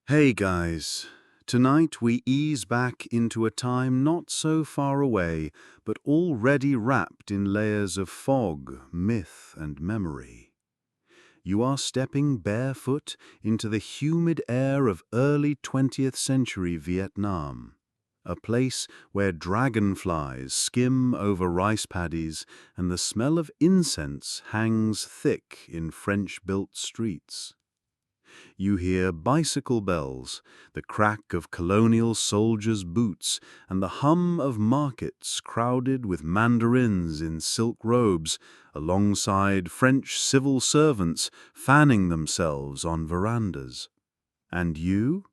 Hey guys, tonight we ease back into a time not so far away, but already wrapped in layers of fog, myth, and memory. You are stepping barefoot into the humid air of early 20th century Vietnam, a place where dragonflies skim over rice paddies and the smell of incense hangs thick in French-built streets. You hear bicycle bells, the crack of colonial soldiers' boots, and the hum of markets crowded with mandarins in silk robes, alongside French civil servants fanning themselves on verandas. And you?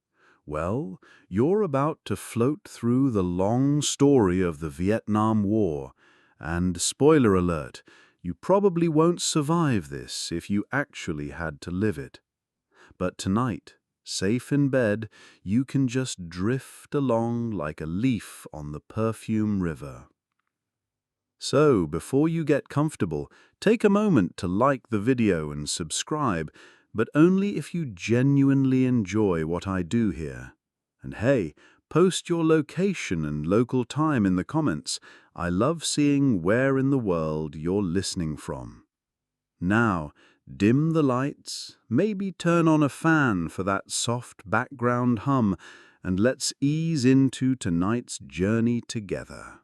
Well, you're about to float through the long story of the Vietnam War, and spoiler alert, you probably won't survive this if you actually had to live it. But tonight, safe in bed, you can just drift along like a leaf on the perfume river. So, before you get comfortable, take a moment to like the video and subscribe, but only if you genuinely enjoy what I do here. And hey, post your location and local time in the comments. I love seeing where in the world you're listening from. Now, dim the lights, maybe turn on a fan for that soft background hum, and let's ease into tonight's journey together.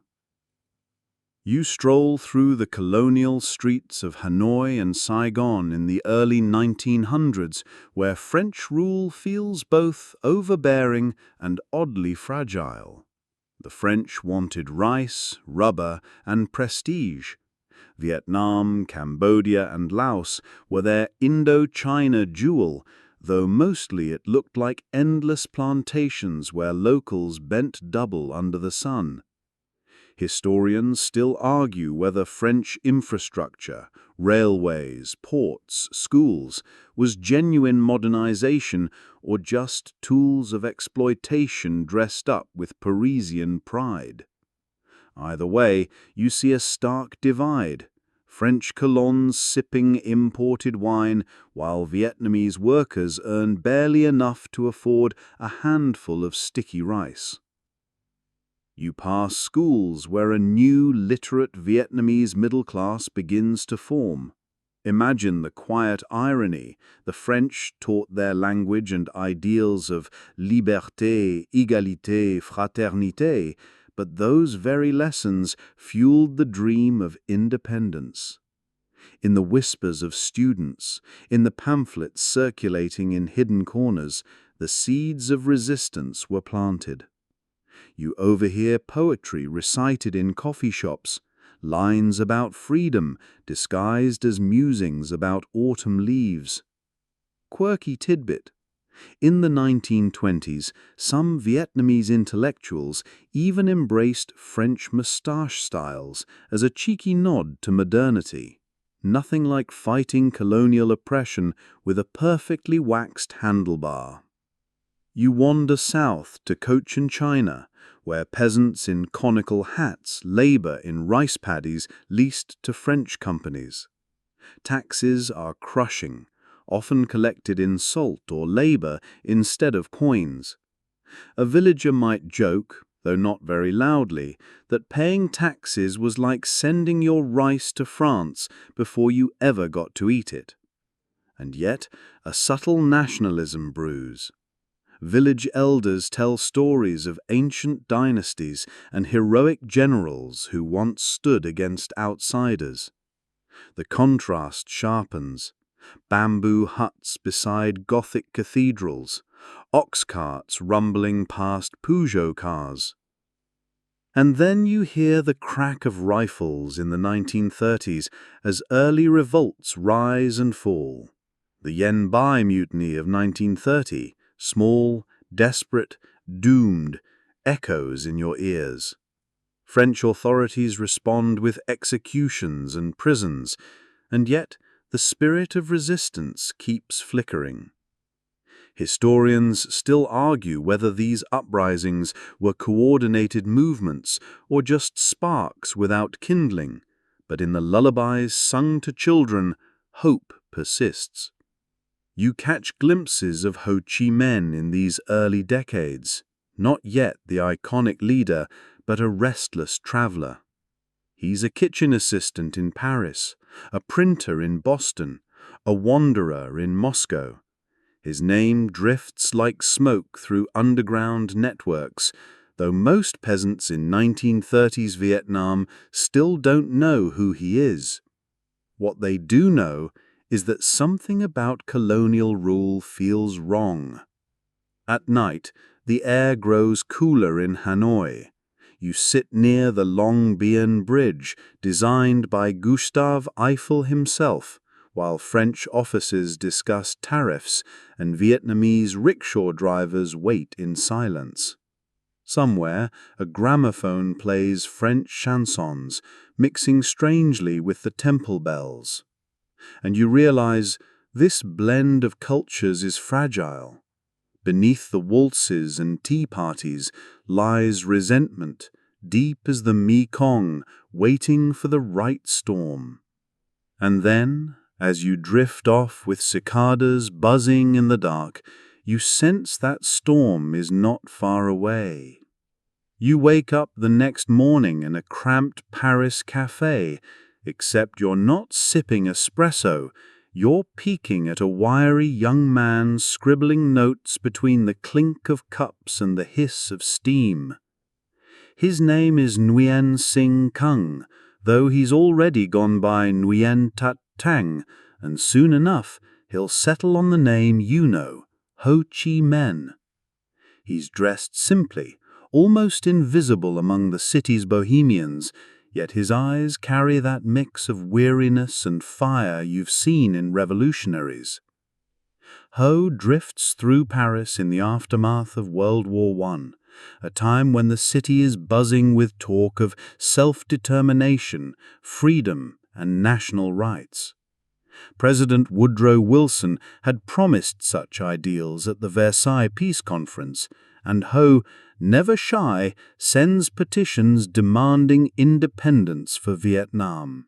You stroll through the colonial streets of Hanoi and Saigon in the early 1900s, where French rule feels both overbearing and oddly fragile. The French wanted rice, rubber, and prestige. Vietnam, Cambodia, and Laos were their Indochina jewel, though mostly it looked like endless plantations where locals bent double under the sun. Historians still argue whether French infrastructure, railways, ports, schools, was genuine modernization or just tools of exploitation dressed up with Parisian pride. Either way, you see a stark divide. French colons sipping imported wine, while Vietnamese workers earn barely enough to afford a handful of sticky rice. You pass schools where a new literate Vietnamese middle class begins to form. Imagine the quiet irony. The French taught their language and ideals of liberté, égalité, fraternité, but those very lessons fueled the dream of independence. In the whispers of students, in the pamphlets circulating in hidden corners, the seeds of resistance were planted. You overhear poetry recited in coffee shops, lines about freedom disguised as musings about autumn leaves. Quirky tidbit. In the 1920s, some Vietnamese intellectuals even embraced French moustache styles as a cheeky nod to modernity. Nothing like fighting colonial oppression with a perfectly waxed handlebar. You wander south to Cochin China, where peasants in conical hats labor in rice paddies leased to French companies. Taxes are crushing, often collected in salt or labor instead of coins. A villager might joke, though not very loudly, that paying taxes was like sending your rice to France before you ever got to eat it. And yet, a subtle nationalism brews. Village elders tell stories of ancient dynasties and heroic generals who once stood against outsiders. The contrast sharpens. Bamboo huts beside Gothic cathedrals, ox carts rumbling past Peugeot cars. And then you hear the crack of rifles in the 1930s as early revolts rise and fall. The Yen Bai Mutiny of 1930, small, desperate, doomed, echoes in your ears. French authorities respond with executions and prisons, and yet the spirit of resistance keeps flickering. Historians still argue whether these uprisings were coordinated movements or just sparks without kindling, but in the lullabies sung to children, hope persists. You catch glimpses of Ho Chi Minh in these early decades, not yet the iconic leader, but a restless traveler. He's a kitchen assistant in Paris, a printer in Boston, a wanderer in Moscow. His name drifts like smoke through underground networks, though most peasants in 1930s Vietnam still don't know who he is. What they do know is that something about colonial rule feels wrong. At night, the air grows cooler in Hanoi. You sit near the Long Bien Bridge, designed by Gustave Eiffel himself, while French officers discuss tariffs and Vietnamese rickshaw drivers wait in silence. Somewhere, a gramophone plays French chansons, mixing strangely with the temple bells. And you realize this blend of cultures is fragile. Beneath the waltzes and tea parties lies resentment, deep as the Mekong, waiting for the right storm. And then, as you drift off with cicadas buzzing in the dark, you sense that storm is not far away. You wake up the next morning in a cramped Paris cafe, except you're not sipping espresso, you're peeking at a wiry young man scribbling notes between the clink of cups and the hiss of steam. His name is Nguyen Sinh Kung, though he's already gone by Nguyen Tat Tang, and soon enough he'll settle on the name you know, Ho Chi Minh. He's dressed simply, almost invisible among the city's bohemians, yet his eyes carry that mix of weariness and fire you've seen in revolutionaries. Ho drifts through Paris in the aftermath of World War I, a time when the city is buzzing with talk of self-determination, freedom, and national rights. President Woodrow Wilson had promised such ideals at the Versailles Peace Conference, and Ho, never shy, sends petitions demanding independence for Vietnam.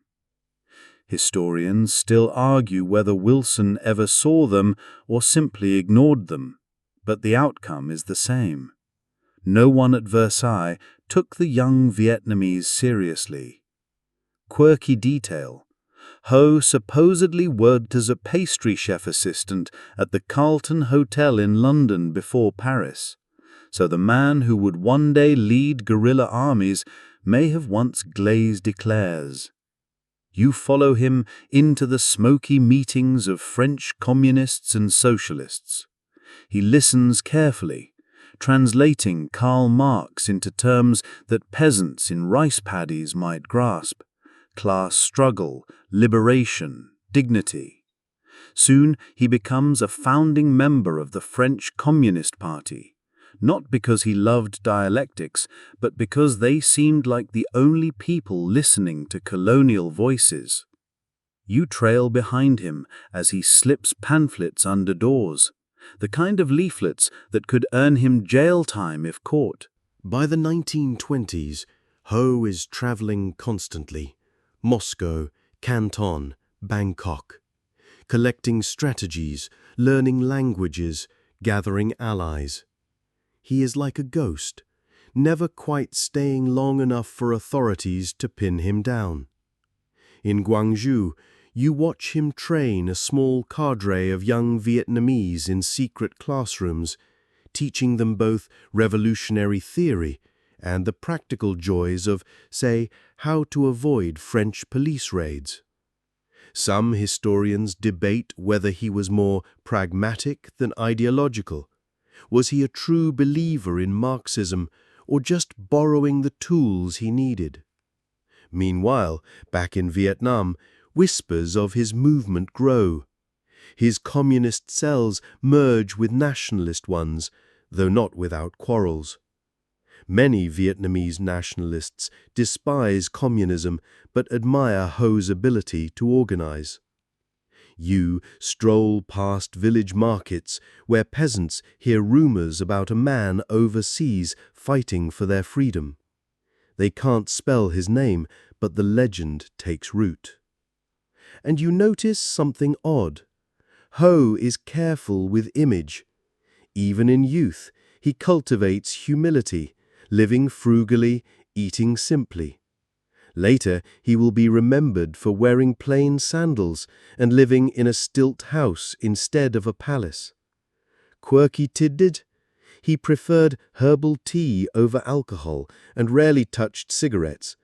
Historians still argue whether Wilson ever saw them or simply ignored them, but the outcome is the same. No one at Versailles took the young Vietnamese seriously. Quirky detail: Ho supposedly worked as a pastry chef assistant at the Carlton Hotel in London before Paris, so the man who would one day lead guerrilla armies may have once glazed eclairs. You follow him into the smoky meetings of French communists and socialists. He listens carefully, translating Karl Marx into terms that peasants in rice paddies might grasp: class struggle, liberation, dignity. Soon he becomes a founding member of the French Communist Party, not because he loved dialectics, but because they seemed like the only people listening to colonial voices. You trail behind him as he slips pamphlets under doors, the kind of leaflets that could earn him jail time if caught. By the 1920s, Ho is traveling constantly: Moscow, Canton, Bangkok, collecting strategies, learning languages, gathering allies. He is like a ghost, never quite staying long enough for authorities to pin him down. In Gwangju, you watch him train a small cadre of young Vietnamese in secret classrooms, teaching them both revolutionary theory and the practical joys of, say, how to avoid French police raids. Some historians debate whether he was more pragmatic than ideological. Was he a true believer in Marxism, or just borrowing the tools he needed? Meanwhile, back in Vietnam, whispers of his movement grow. His communist cells merge with nationalist ones, though not without quarrels. Many Vietnamese nationalists despise communism but admire Ho's ability to organize. You stroll past village markets where peasants hear rumors about a man overseas fighting for their freedom. They can't spell his name, but the legend takes root. And you notice something odd. Ho is careful with image. Even in youth, he cultivates humility, living frugally, eating simply. Later, he will be remembered for wearing plain sandals and living in a stilt house instead of a palace. Quirky tidbit: he preferred herbal tea over alcohol and rarely touched cigarettes,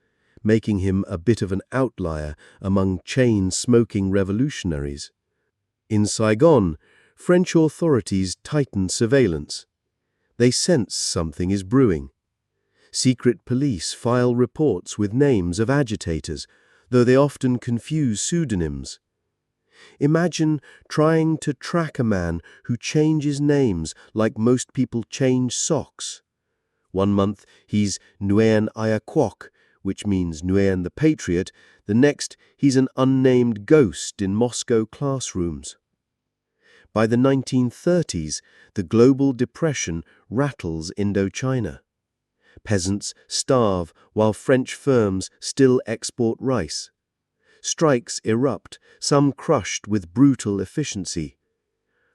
making him a bit of an outlier among chain-smoking revolutionaries. In Saigon, French authorities tighten surveillance. They sense something is brewing. Secret police file reports with names of agitators, though they often confuse pseudonyms. Imagine trying to track a man who changes names like most people change socks. One month he's Nguyen Ia Quoc, which means Nguyen the Patriot. The next he's an unnamed ghost in Moscow classrooms. By the 1930s, the global depression rattles Indochina. Peasants starve while French firms still export rice. Strikes erupt, some crushed with brutal efficiency.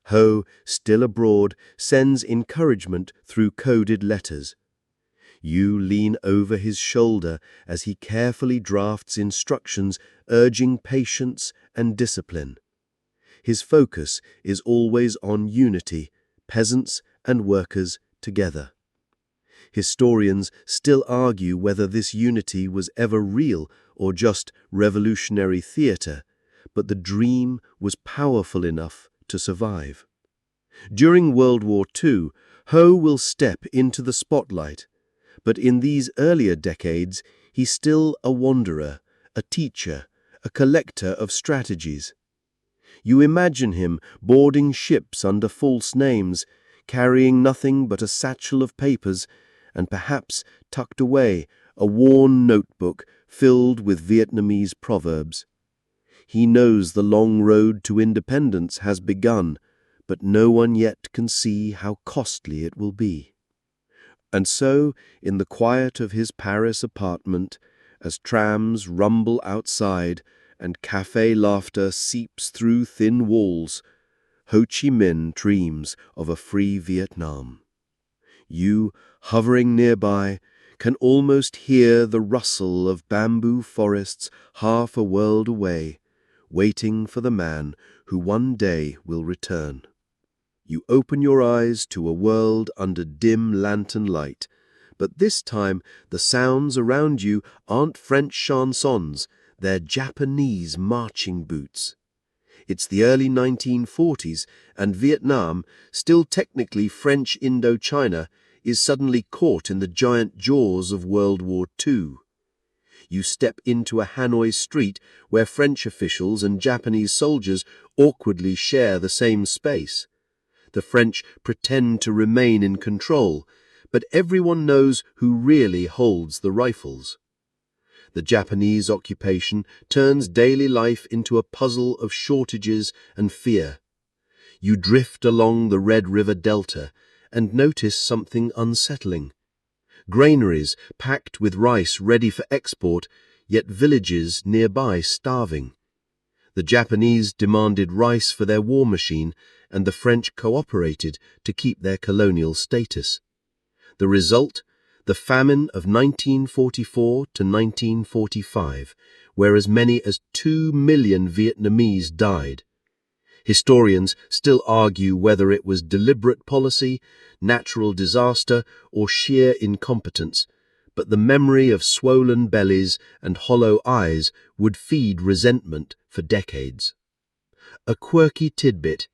Ho, still abroad, sends encouragement through coded letters. You lean over his shoulder as he carefully drafts instructions urging patience and discipline. His focus is always on unity, peasants and workers together. Historians still argue whether this unity was ever real or just revolutionary theater, but the dream was powerful enough to survive. During World War II, Ho will step into the spotlight, but in these earlier decades, he's still a wanderer, a teacher, a collector of strategies. You imagine him boarding ships under false names, carrying nothing but a satchel of papers, and perhaps tucked away a worn notebook filled with Vietnamese proverbs. He knows the long road to independence has begun, but no one yet can see how costly it will be. And so, in the quiet of his Paris apartment, as trams rumble outside and cafe laughter seeps through thin walls, Ho Chi Minh dreams of a free Vietnam. You, hovering nearby, can almost hear the rustle of bamboo forests half a world away, waiting for the man who one day will return. You open your eyes to a world under dim lantern light, but this time the sounds around you aren't French chansons, they're Japanese marching boots. It's the early 1940s, and Vietnam, still technically French Indochina, is suddenly caught in the giant jaws of World War II. You step into a Hanoi street where French officials and Japanese soldiers awkwardly share the same space. The French pretend to remain in control, but everyone knows who really holds the rifles. The Japanese occupation turns daily life into a puzzle of shortages and fear. You drift along the Red River Delta and notice something unsettling. Granaries packed with rice ready for export, yet villages nearby starving. The Japanese demanded rice for their war machine, and the French cooperated to keep their colonial status. The result? The famine of 1944 to 1945, where as many as 2 million Vietnamese died. Historians still argue whether it was deliberate policy, natural disaster, or sheer incompetence, but the memory of swollen bellies and hollow eyes would feed resentment for decades. A quirky tidbit: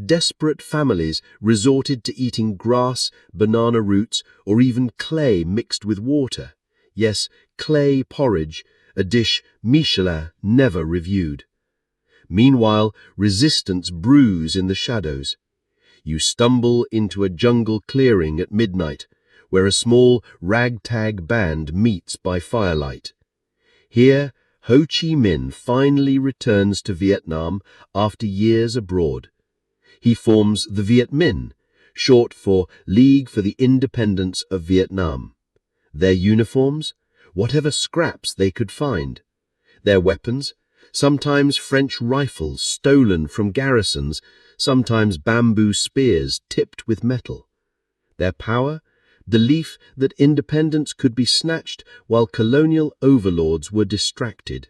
desperate families resorted to eating grass, banana roots, or even clay mixed with water. Yes, clay porridge, a dish Michelin never reviewed. Meanwhile, resistance brews in the shadows. You stumble into a jungle clearing at midnight, where a small ragtag band meets by firelight. Here, Ho Chi Minh finally returns to Vietnam after years abroad. He forms the Viet Minh, short for League for the Independence of Vietnam. Their uniforms? Whatever scraps they could find. Their weapons? sometimes French rifles stolen from garrisons, sometimes bamboo spears tipped with metal. Their power? Belief that independence could be snatched while colonial overlords were distracted.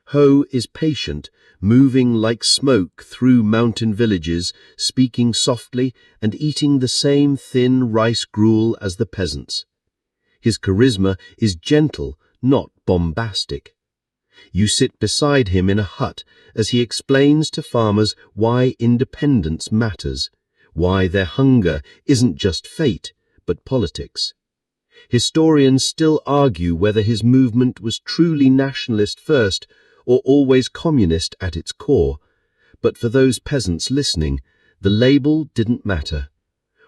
Ho is patient, moving like smoke through mountain villages, speaking softly and eating the same thin rice gruel as the peasants. His charisma is gentle, not bombastic. You sit beside him in a hut as he explains to farmers why independence matters, why their hunger isn't just fate, but politics. Historians still argue whether his movement was truly nationalist first or always communist at its core, but for those peasants listening, the label didn't matter.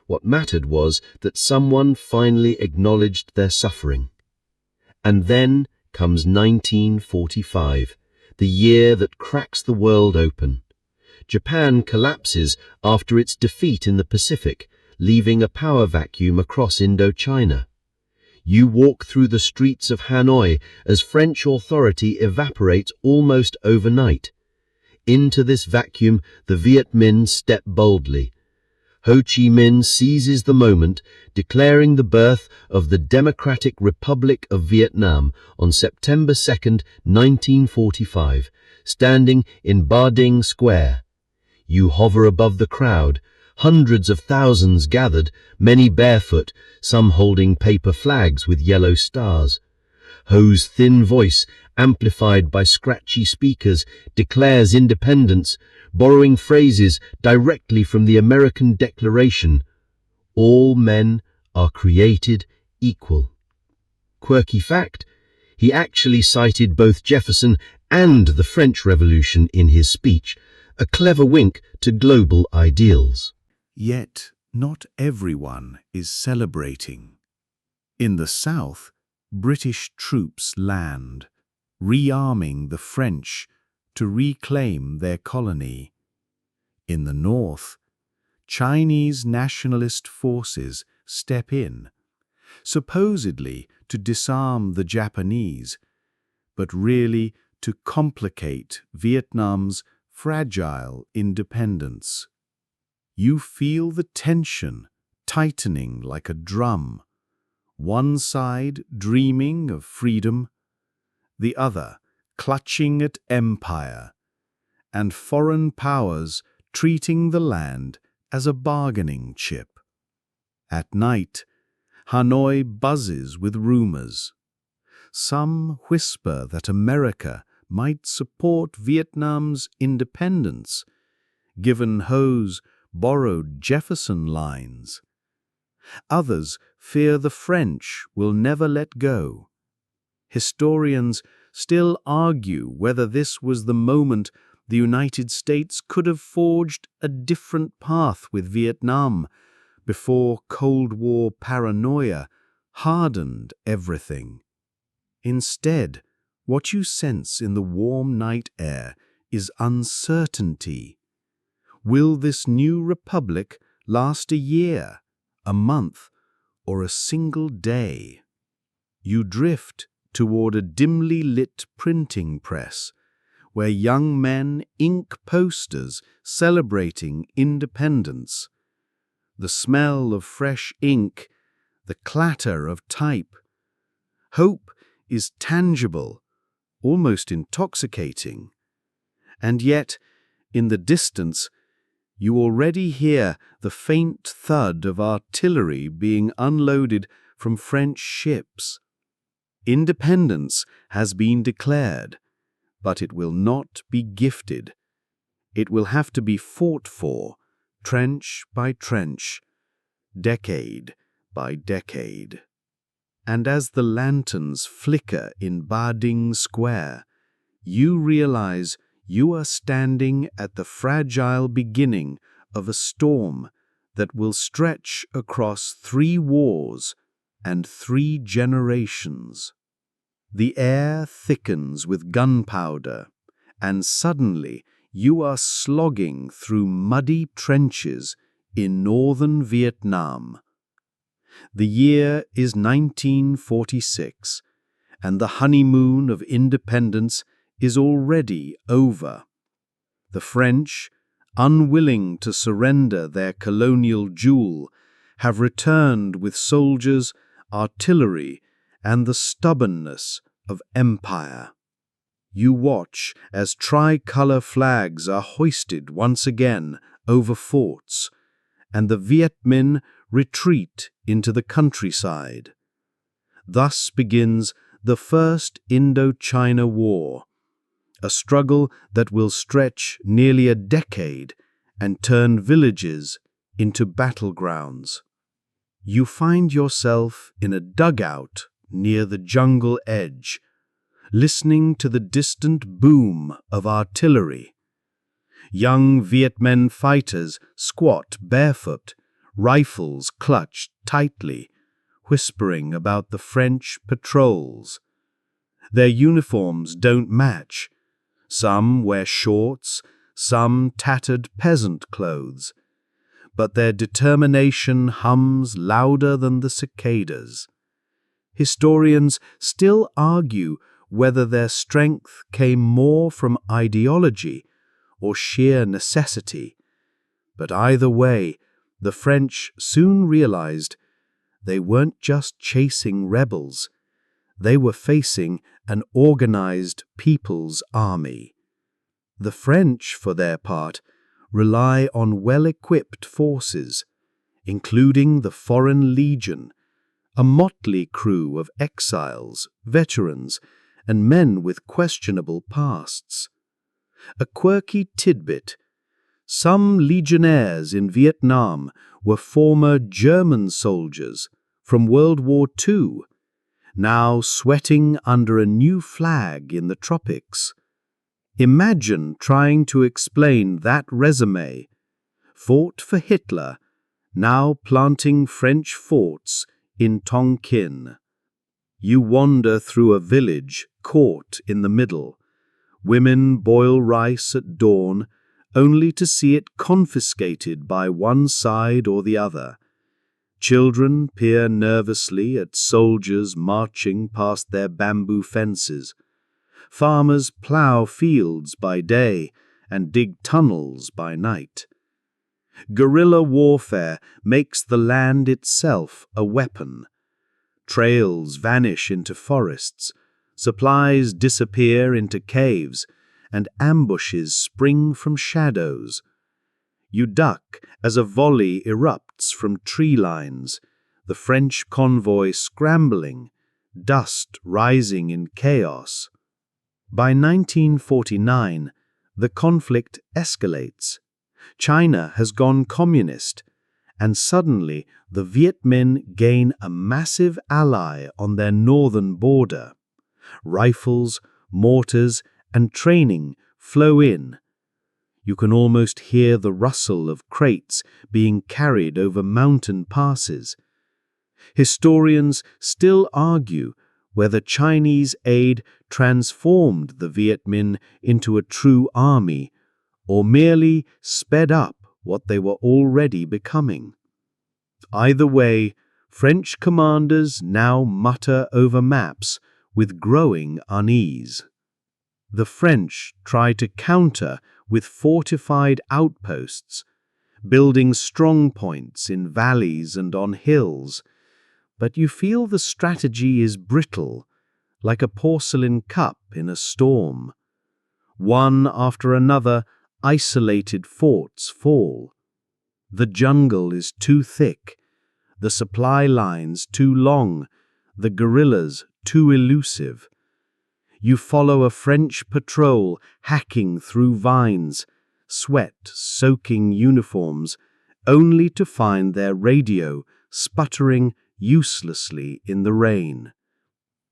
What mattered was that someone finally acknowledged their suffering. And then comes 1945, the year that cracks the world open. Japan collapses after its defeat in the Pacific, leaving a power vacuum across Indochina. You walk through the streets of Hanoi as French authority evaporates almost overnight. Into this vacuum, the Viet Minh step boldly. Ho Chi Minh seizes the moment, declaring the birth of the Democratic Republic of Vietnam on September 2, 1945, standing in Ba Ding Square. You hover above the crowd, hundreds of thousands gathered, many barefoot, some holding paper flags with yellow stars. Ho's thin voice, amplified by scratchy speakers, declares independence, borrowing phrases directly from the American Declaration. All men are created equal. Quirky fact, he actually cited both Jefferson and the French Revolution in his speech, a clever wink to global ideals. Yet not everyone is celebrating. In the south, British troops land, rearming the French to reclaim their colony. In the north, Chinese nationalist forces step in, supposedly to disarm the Japanese, but really to complicate Vietnam's fragile independence. You feel the tension tightening like a drum, one side dreaming of freedom, the other clutching at empire, and foreign powers treating the land as a bargaining chip. At night, Hanoi buzzes with rumors. Some whisper that America might support Vietnam's independence, given Ho's borrowed Jefferson lines. Others fear the French will never let go. Historians still argue whether this was the moment the United States could have forged a different path with Vietnam before Cold War paranoia hardened everything. Instead, what you sense in the warm night air is uncertainty. Will this new republic last a year, a month, or a single day? You drift toward a dimly lit printing press, where young men ink posters celebrating independence. The smell of fresh ink, the clatter of type. Hope is tangible, almost intoxicating. And yet, in the distance, you already hear the faint thud of artillery being unloaded from French ships. Independence has been declared, but it will not be gifted. It will have to be fought for, trench by trench, decade by decade. And as the lanterns flicker in Ba Ding Square, you realize you are standing at the fragile beginning of a storm that will stretch across 3 wars and 3 generations. The air thickens with gunpowder, and suddenly you are slogging through muddy trenches in northern Vietnam. The year is 1946, and the honeymoon of independence is already over. The French, unwilling to surrender their colonial jewel, have returned with soldiers, artillery, and the stubbornness of empire. You watch as tricolor flags are hoisted once again over forts, and the Viet Minh retreat into the countryside. Thus begins the First Indochina War, a struggle that will stretch nearly a decade and turn villages into battlegrounds. You find yourself in a dugout near the jungle edge, listening to the distant boom of artillery. Young Viet Minh fighters squat barefoot, rifles clutched tightly, whispering about the French patrols. Their uniforms don't match. Some wear shorts, some tattered peasant clothes. But their determination hums louder than the cicadas. Historians still argue whether their strength came more from ideology or sheer necessity. But either way, the French soon realized they weren't just chasing rebels. They were facing an organized people's army. The French, for their part, rely on well-equipped forces, including the Foreign Legion, a motley crew of exiles, veterans, and men with questionable pasts. A quirky tidbit: some legionnaires in Vietnam were former German soldiers from World War II, now sweating under a new flag in the tropics. Imagine trying to explain that resume. Fought for Hitler, now planting French forts in Tonkin. You wander through a village caught in the middle. Women boil rice at dawn, only to see it confiscated by one side or the other. Children peer nervously at soldiers marching past their bamboo fences. Farmers plow fields by day and dig tunnels by night. Guerrilla warfare makes the land itself a weapon. Trails vanish into forests, supplies disappear into caves, and ambushes spring from shadows. You duck as a volley erupts from tree lines, the French convoy scrambling, dust rising in chaos. By 1949, the conflict escalates. China has gone communist, and suddenly the Viet Minh gain a massive ally on their northern border. Rifles, mortars, and training flow in. You can almost hear the rustle of crates being carried over mountain passes. Historians still argue whether Chinese aid transformed the Viet Minh into a true army or merely sped up what they were already becoming. Either way, French commanders now mutter over maps with growing unease. The French try to counter with fortified outposts, building strong points in valleys and on hills, but you feel the strategy is brittle, like a porcelain cup in a storm. One after another, isolated forts fall. The jungle is too thick, the supply lines too long, the guerrillas too elusive. You follow a French patrol hacking through vines, sweat-soaking uniforms, only to find their radio sputtering uselessly in the rain.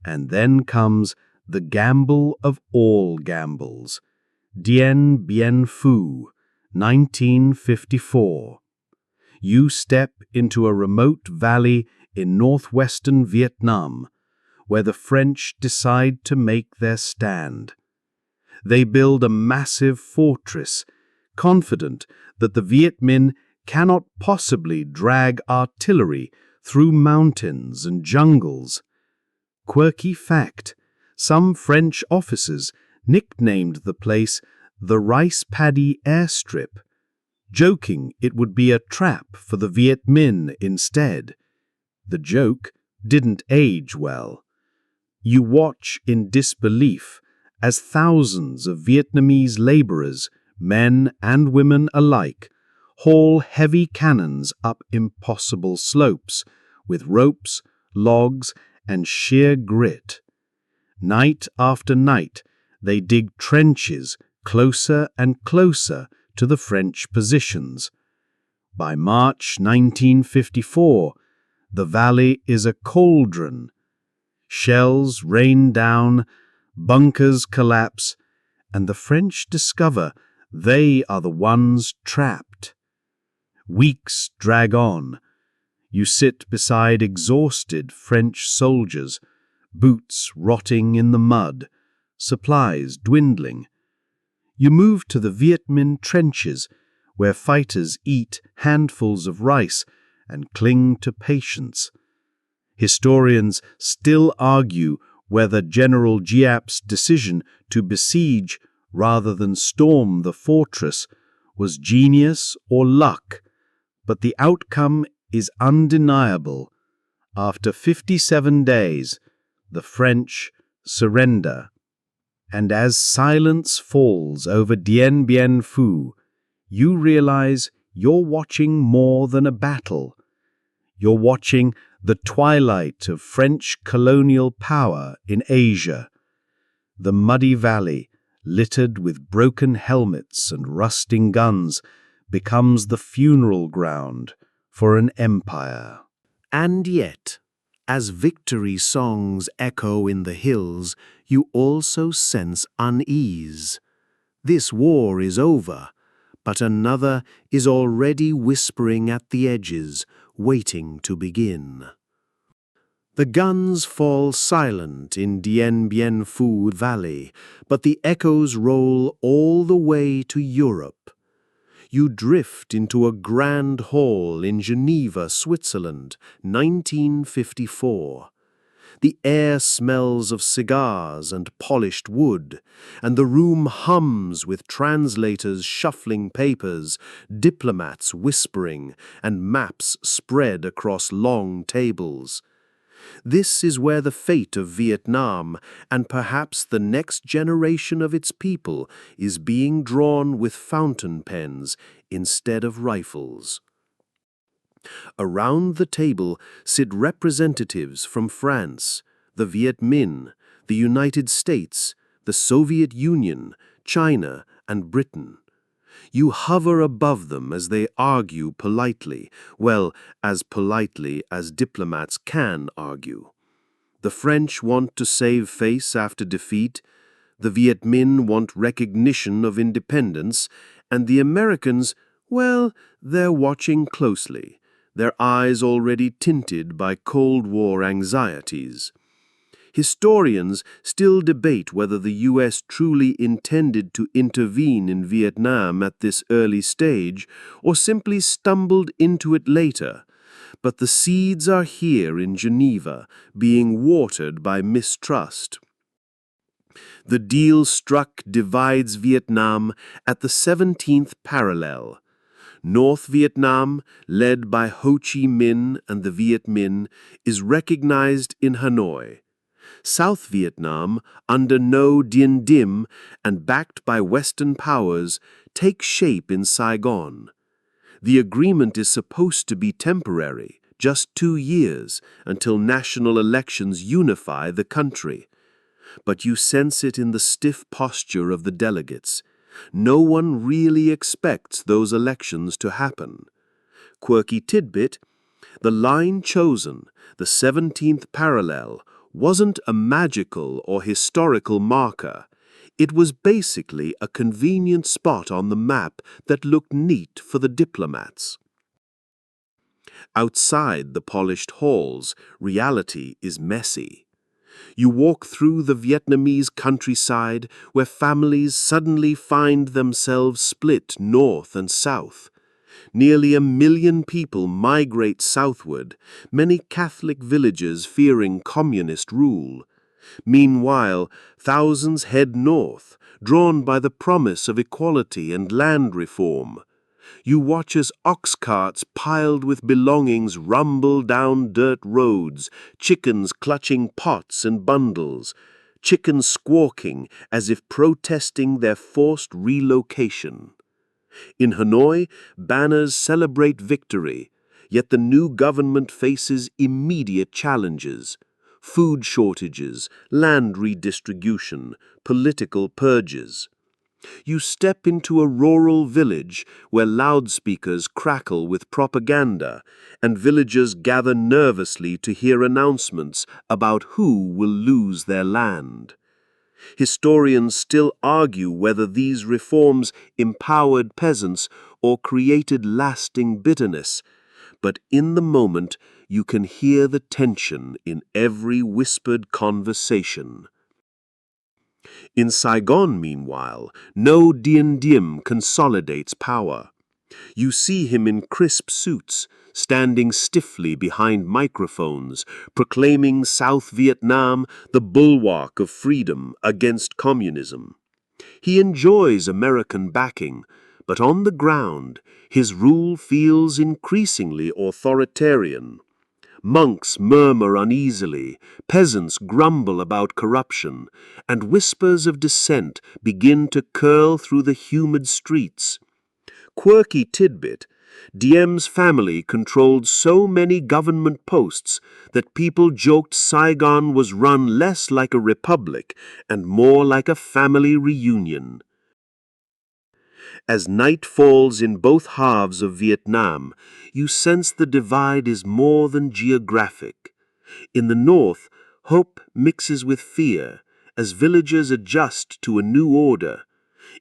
And then comes the gamble of all gambles, Dien Bien Phu, 1954. You step into a remote valley in northwestern Vietnam, where the French decide to make their stand. They build a massive fortress, confident that the Viet Minh cannot possibly drag artillery through mountains and jungles. Quirky fact: some French officers nicknamed the place the Rice Paddy Airstrip, joking it would be a trap for the Viet Minh instead. The joke didn't age well. You watch in disbelief as thousands of Vietnamese laborers, men and women alike, haul heavy cannons up impossible slopes with ropes, logs, and sheer grit. Night after night, they dig trenches closer and closer to the French positions. By March 1954, the valley is a cauldron. Shells rain down, bunkers collapse, and the French discover they are the ones trapped. Weeks drag on. You sit beside exhausted French soldiers, boots rotting in the mud, supplies dwindling. You move to the Viet Minh trenches, where fighters eat handfuls of rice and cling to patience. Historians still argue whether General Giap's decision to besiege rather than storm the fortress was genius or luck, but the outcome is undeniable. After 57 days, the French surrender. And as silence falls over Dien Bien Phu, you realize you're watching more than a battle. You're watching the twilight of French colonial power in Asia. The muddy valley, littered with broken helmets and rusting guns, becomes the funeral ground for an empire. And yet, as victory songs echo in the hills, you also sense unease. This war is over, but another is already whispering at the edges, waiting to begin. The guns fall silent in Dien Bien Phu Valley, but the echoes roll all the way to Europe. You drift into a grand hall in Geneva, Switzerland, 1954. The air smells of cigars and polished wood, and the room hums with translators shuffling papers, diplomats whispering, and maps spread across long tables. This is where the fate of Vietnam, and perhaps the next generation of its people, is being drawn with fountain pens instead of rifles. Around the table sit representatives from France, the Viet Minh, the United States, the Soviet Union, China, and Britain. You hover above them as they argue politely, well, as politely as diplomats can argue. The French want to save face after defeat, the Viet Minh want recognition of independence, and the Americans, well, they're watching closely, their eyes already tinted by Cold War anxieties. Historians still debate whether the U.S. truly intended to intervene in Vietnam at this early stage or simply stumbled into it later, but the seeds are here in Geneva, being watered by mistrust. The deal struck divides Vietnam at the 17th parallel. North Vietnam, led by Ho Chi Minh and the Viet Minh, is recognized in Hanoi. South Vietnam, under No Dien Diem and backed by Western powers, takes shape in Saigon. The agreement is supposed to be temporary, just 2 years, until national elections unify the country. But you sense it in the stiff posture of the delegates. No one really expects those elections to happen. Quirky tidbit: the line chosen, the 17th parallel, wasn't a magical or historical marker. It was basically a convenient spot on the map that looked neat for the diplomats. Outside the polished halls, reality is messy. You walk through the Vietnamese countryside where families suddenly find themselves split north and south. Nearly 1 million people migrate southward, many Catholic villages fearing communist rule. Meanwhile, thousands head north, drawn by the promise of equality and land reform. You watch as ox carts piled with belongings rumble down dirt roads, chickens clutching pots and bundles, chickens squawking as if protesting their forced relocation. In Hanoi, banners celebrate victory, yet the new government faces immediate challenges: food shortages, land redistribution, political purges. You step into a rural village where loudspeakers crackle with propaganda, and villagers gather nervously to hear announcements about who will lose their land. Historians still argue whether these reforms empowered peasants or created lasting bitterness, but in the moment you can hear the tension in every whispered conversation. In Saigon, meanwhile, No Dien Diem consolidates power. You see him in crisp suits, standing stiffly behind microphones, proclaiming South Vietnam the bulwark of freedom against communism. He enjoys American backing, but on the ground, his rule feels increasingly authoritarian. Monks murmur uneasily, peasants grumble about corruption, and whispers of dissent begin to curl through the humid streets. Quirky tidbit: Diem's family controlled so many government posts that people joked Saigon was run less like a republic and more like a family reunion. As night falls in both halves of Vietnam, you sense the divide is more than geographic. In the north, hope mixes with fear as villagers adjust to a new order.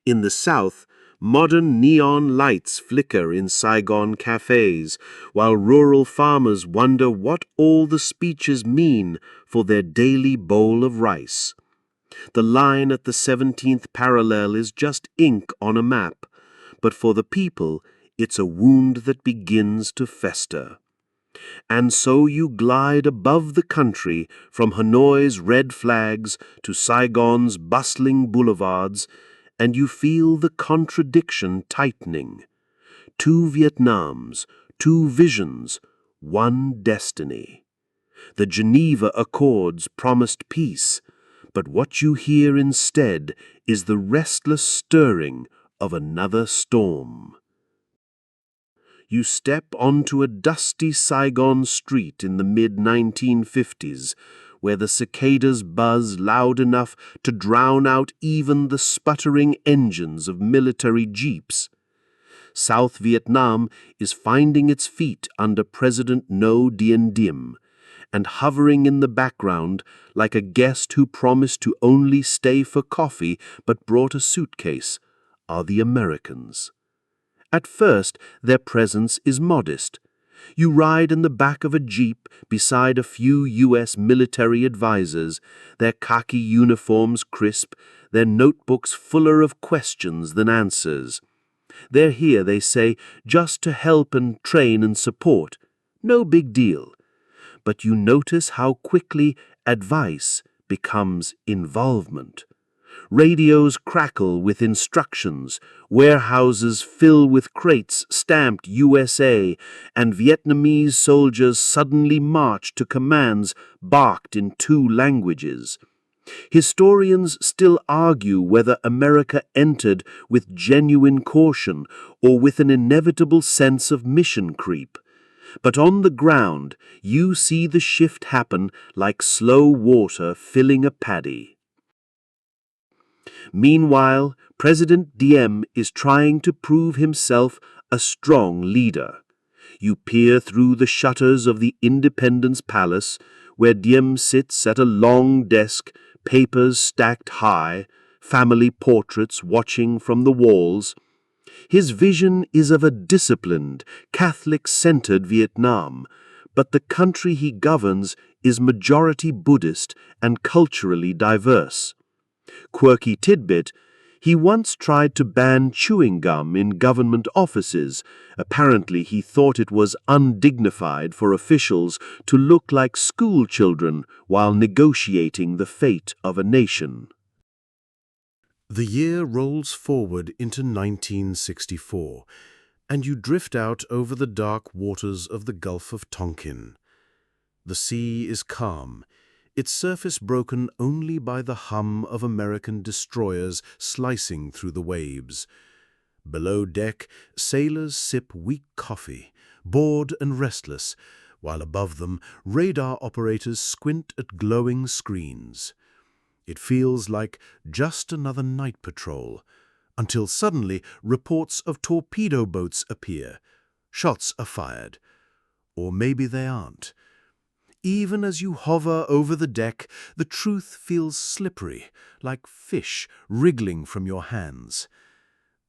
In the south, modern neon lights flicker in Saigon cafes, while rural farmers wonder what all the speeches mean for their daily bowl of rice. The line at the 17th parallel is just ink on a map, but for the people, it's a wound that begins to fester. And so you glide above the country from Hanoi's red flags to Saigon's bustling boulevards, and you feel the contradiction tightening. Two Vietnams, two visions, one destiny. The Geneva Accords promised peace, but what you hear instead is the restless stirring of another storm. You step onto a dusty Saigon street in the mid-1950s, where the cicadas buzz loud enough to drown out even the sputtering engines of military jeeps. South Vietnam is finding its feet under President No Dien Diem, and hovering in the background like a guest who promised to only stay for coffee but brought a suitcase are the Americans. At first, their presence is modest. You ride in the back of a jeep beside a few U.S. military advisors, their khaki uniforms crisp, their notebooks fuller of questions than answers. They're here, they say, just to help and train and support. No big deal. But you notice how quickly advice becomes involvement. Radios crackle with instructions, warehouses fill with crates stamped USA, and Vietnamese soldiers suddenly march to commands barked in 2 languages. Historians still argue whether America entered with genuine caution or with an inevitable sense of mission creep. But on the ground, you see the shift happen like slow water filling a paddy. Meanwhile, President Diem is trying to prove himself a strong leader. You peer through the shutters of the Independence Palace, where Diem sits at a long desk, papers stacked high, family portraits watching from the walls. His vision is of a disciplined, Catholic-centered Vietnam, but the country he governs is majority Buddhist and culturally diverse. Quirky tidbit: He once tried to ban chewing gum in government offices. Apparently, he thought it was undignified for officials to look like school children while negotiating the fate of a nation. The year rolls forward into 1964, and you drift out over the dark waters of the Gulf of Tonkin. The sea is calm, its surface broken only by the hum of American destroyers slicing through the waves. Below deck, sailors sip weak coffee, bored and restless, while above them, radar operators squint at glowing screens. It feels like just another night patrol, until suddenly reports of torpedo boats appear. Shots are fired. Or maybe they aren't. Even as you hover over the deck, the truth feels slippery, like fish wriggling from your hands.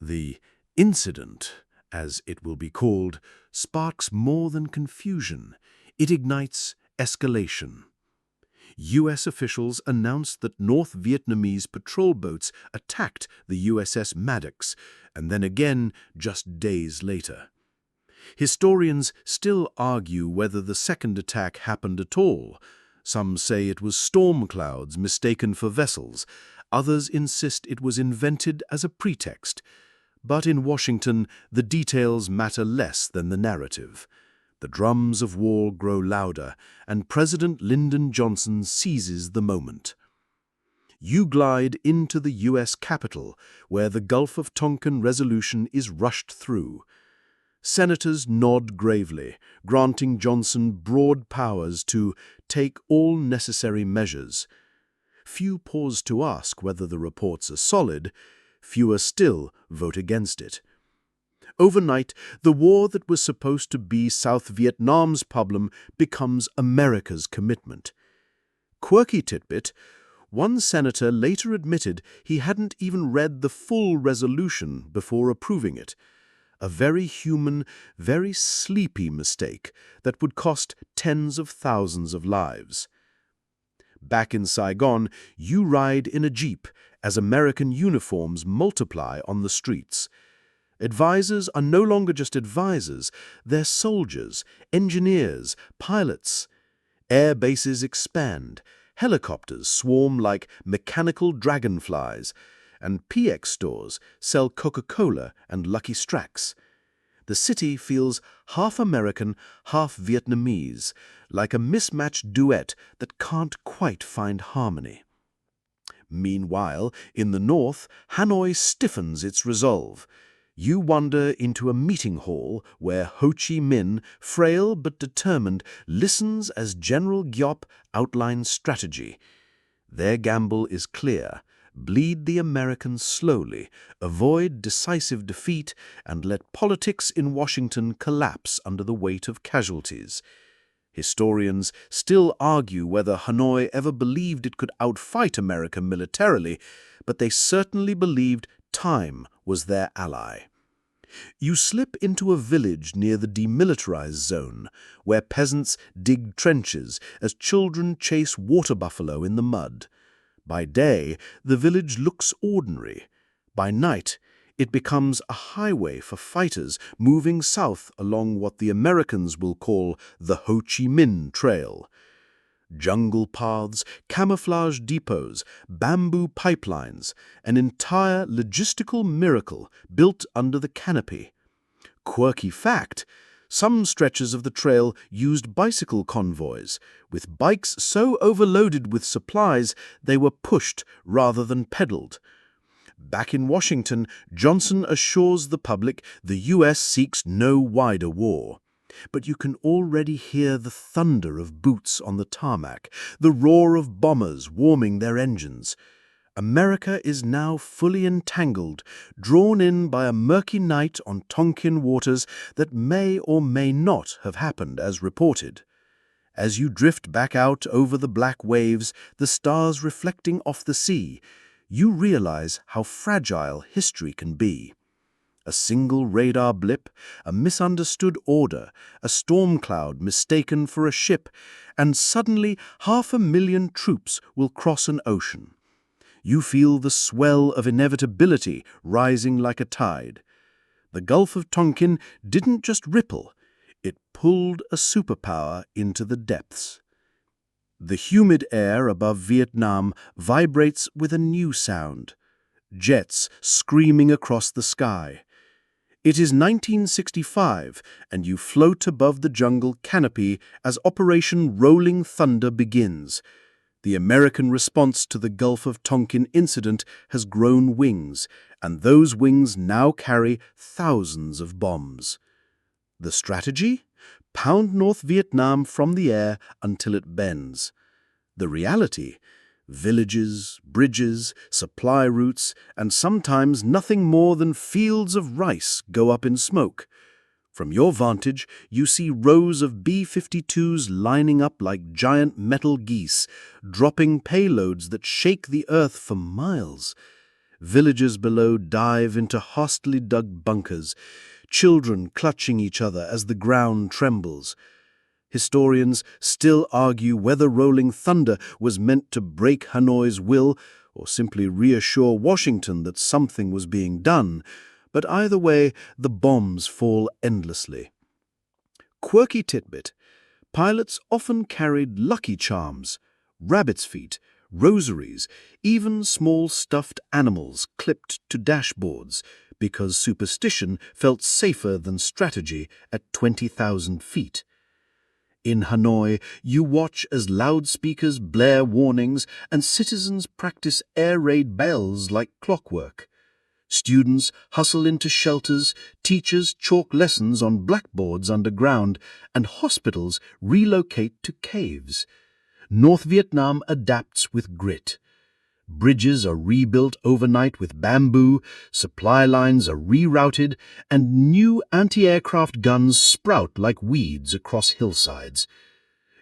The incident, as it will be called, sparks more than confusion. It ignites escalation. U.S. officials announced that North Vietnamese patrol boats attacked the USS Maddox, and then again just days later. Historians still argue whether the second attack happened at all. Some say it was storm clouds mistaken for vessels. Others insist it was invented as a pretext. But in Washington, the details matter less than the narrative. The drums of war grow louder, and President Lyndon Johnson seizes the moment. You glide into the U.S. Capitol, where the Gulf of Tonkin resolution is rushed through. Senators nod gravely, granting Johnson broad powers to take all necessary measures. Few pause to ask whether the reports are solid. Fewer still vote against it. Overnight, the war that was supposed to be South Vietnam's problem becomes America's commitment. Quirky tidbit: one senator later admitted he hadn't even read the full resolution before approving it. A very human, very sleepy mistake that would cost tens of thousands of lives. Back in Saigon, you ride in a jeep as American uniforms multiply on the streets. Advisors are no longer just advisors, they're soldiers, engineers, pilots. Air bases expand, helicopters swarm like mechanical dragonflies, and PX stores sell Coca-Cola and Lucky Strikes. The city feels half American, half Vietnamese, like a mismatched duet that can't quite find harmony. Meanwhile, in the north, Hanoi stiffens its resolve. You wander into a meeting hall where Ho Chi Minh, frail but determined, listens as General Giop outlines strategy. Their gamble is clear: bleed the Americans slowly, avoid decisive defeat, and let politics in Washington collapse under the weight of casualties. Historians still argue whether Hanoi ever believed it could outfight America militarily, but they certainly believed time was their ally. You slip into a village near the demilitarized zone, where peasants dig trenches as children chase water buffalo in the mud. By day, the village looks ordinary. By night, it becomes a highway for fighters moving south along what the Americans will call the Ho Chi Minh Trail. Jungle paths, camouflage depots, bamboo pipelines, an entire logistical miracle built under the canopy. Quirky fact: some stretches of the trail used bicycle convoys, with bikes so overloaded with supplies they were pushed rather than pedaled. Back in Washington, Johnson assures the public the U.S. seeks no wider war. But you can already hear the thunder of boots on the tarmac, the roar of bombers warming their engines. America is now fully entangled, drawn in by a murky night on Tonkin waters that may or may not have happened as reported. As you drift back out over the black waves, the stars reflecting off the sea, you realize how fragile history can be. A single radar blip, a misunderstood order, a storm cloud mistaken for a ship, and suddenly 500,000 troops will cross an ocean. You feel the swell of inevitability rising like a tide. The Gulf of Tonkin didn't just ripple, it pulled a superpower into the depths. The humid air above Vietnam vibrates with a new sound, jets screaming across the sky. It is 1965, and you float above the jungle canopy as Operation Rolling Thunder begins. The American response to the Gulf of Tonkin incident has grown wings, and those wings now carry thousands of bombs. The strategy? Pound North Vietnam from the air until it bends. The reality? Villages, bridges, supply routes, and sometimes nothing more than fields of rice go up in smoke. From your vantage, you see rows of B-52s lining up like giant metal geese, dropping payloads that shake the earth for miles. Villages below dive into hastily dug bunkers, children clutching each other as the ground trembles. Historians still argue whether Rolling Thunder was meant to break Hanoi's will or simply reassure Washington that something was being done, but either way, the bombs fall endlessly. Quirky tidbit: pilots often carried lucky charms, rabbit's feet, rosaries, even small stuffed animals clipped to dashboards, because superstition felt safer than strategy at 20,000 feet. In Hanoi, you watch as loudspeakers blare warnings and citizens practice air raid bells like clockwork. Students hustle into shelters, teachers chalk lessons on blackboards underground, and hospitals relocate to caves. North Vietnam adapts with grit. Bridges are rebuilt overnight with bamboo, supply lines are rerouted, and new anti-aircraft guns sprout like weeds across hillsides.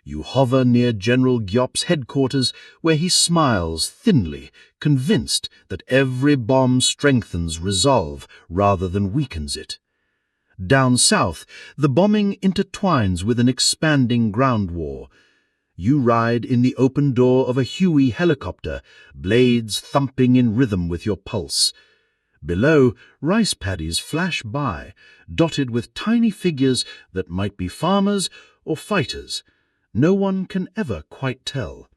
You hover near General Giop's headquarters, where he smiles thinly, convinced that every bomb strengthens resolve rather than weakens it. Down south, the bombing intertwines with an expanding ground war. You ride in the open door of a Huey helicopter, blades thumping in rhythm with your pulse. Below, rice paddies flash by, dotted with tiny figures that might be farmers or fighters. No one can ever quite tell.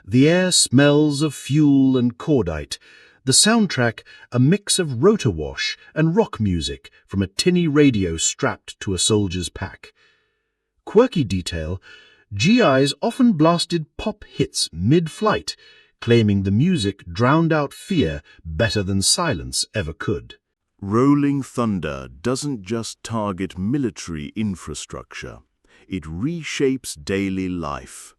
The air smells of fuel and cordite, the soundtrack a mix of rotor wash and rock music from a tinny radio strapped to a soldier's pack. Quirky detail: GIs often blasted pop hits mid-flight, claiming the music drowned out fear better than silence ever could. Rolling Thunder doesn't just target military infrastructure. It reshapes daily life.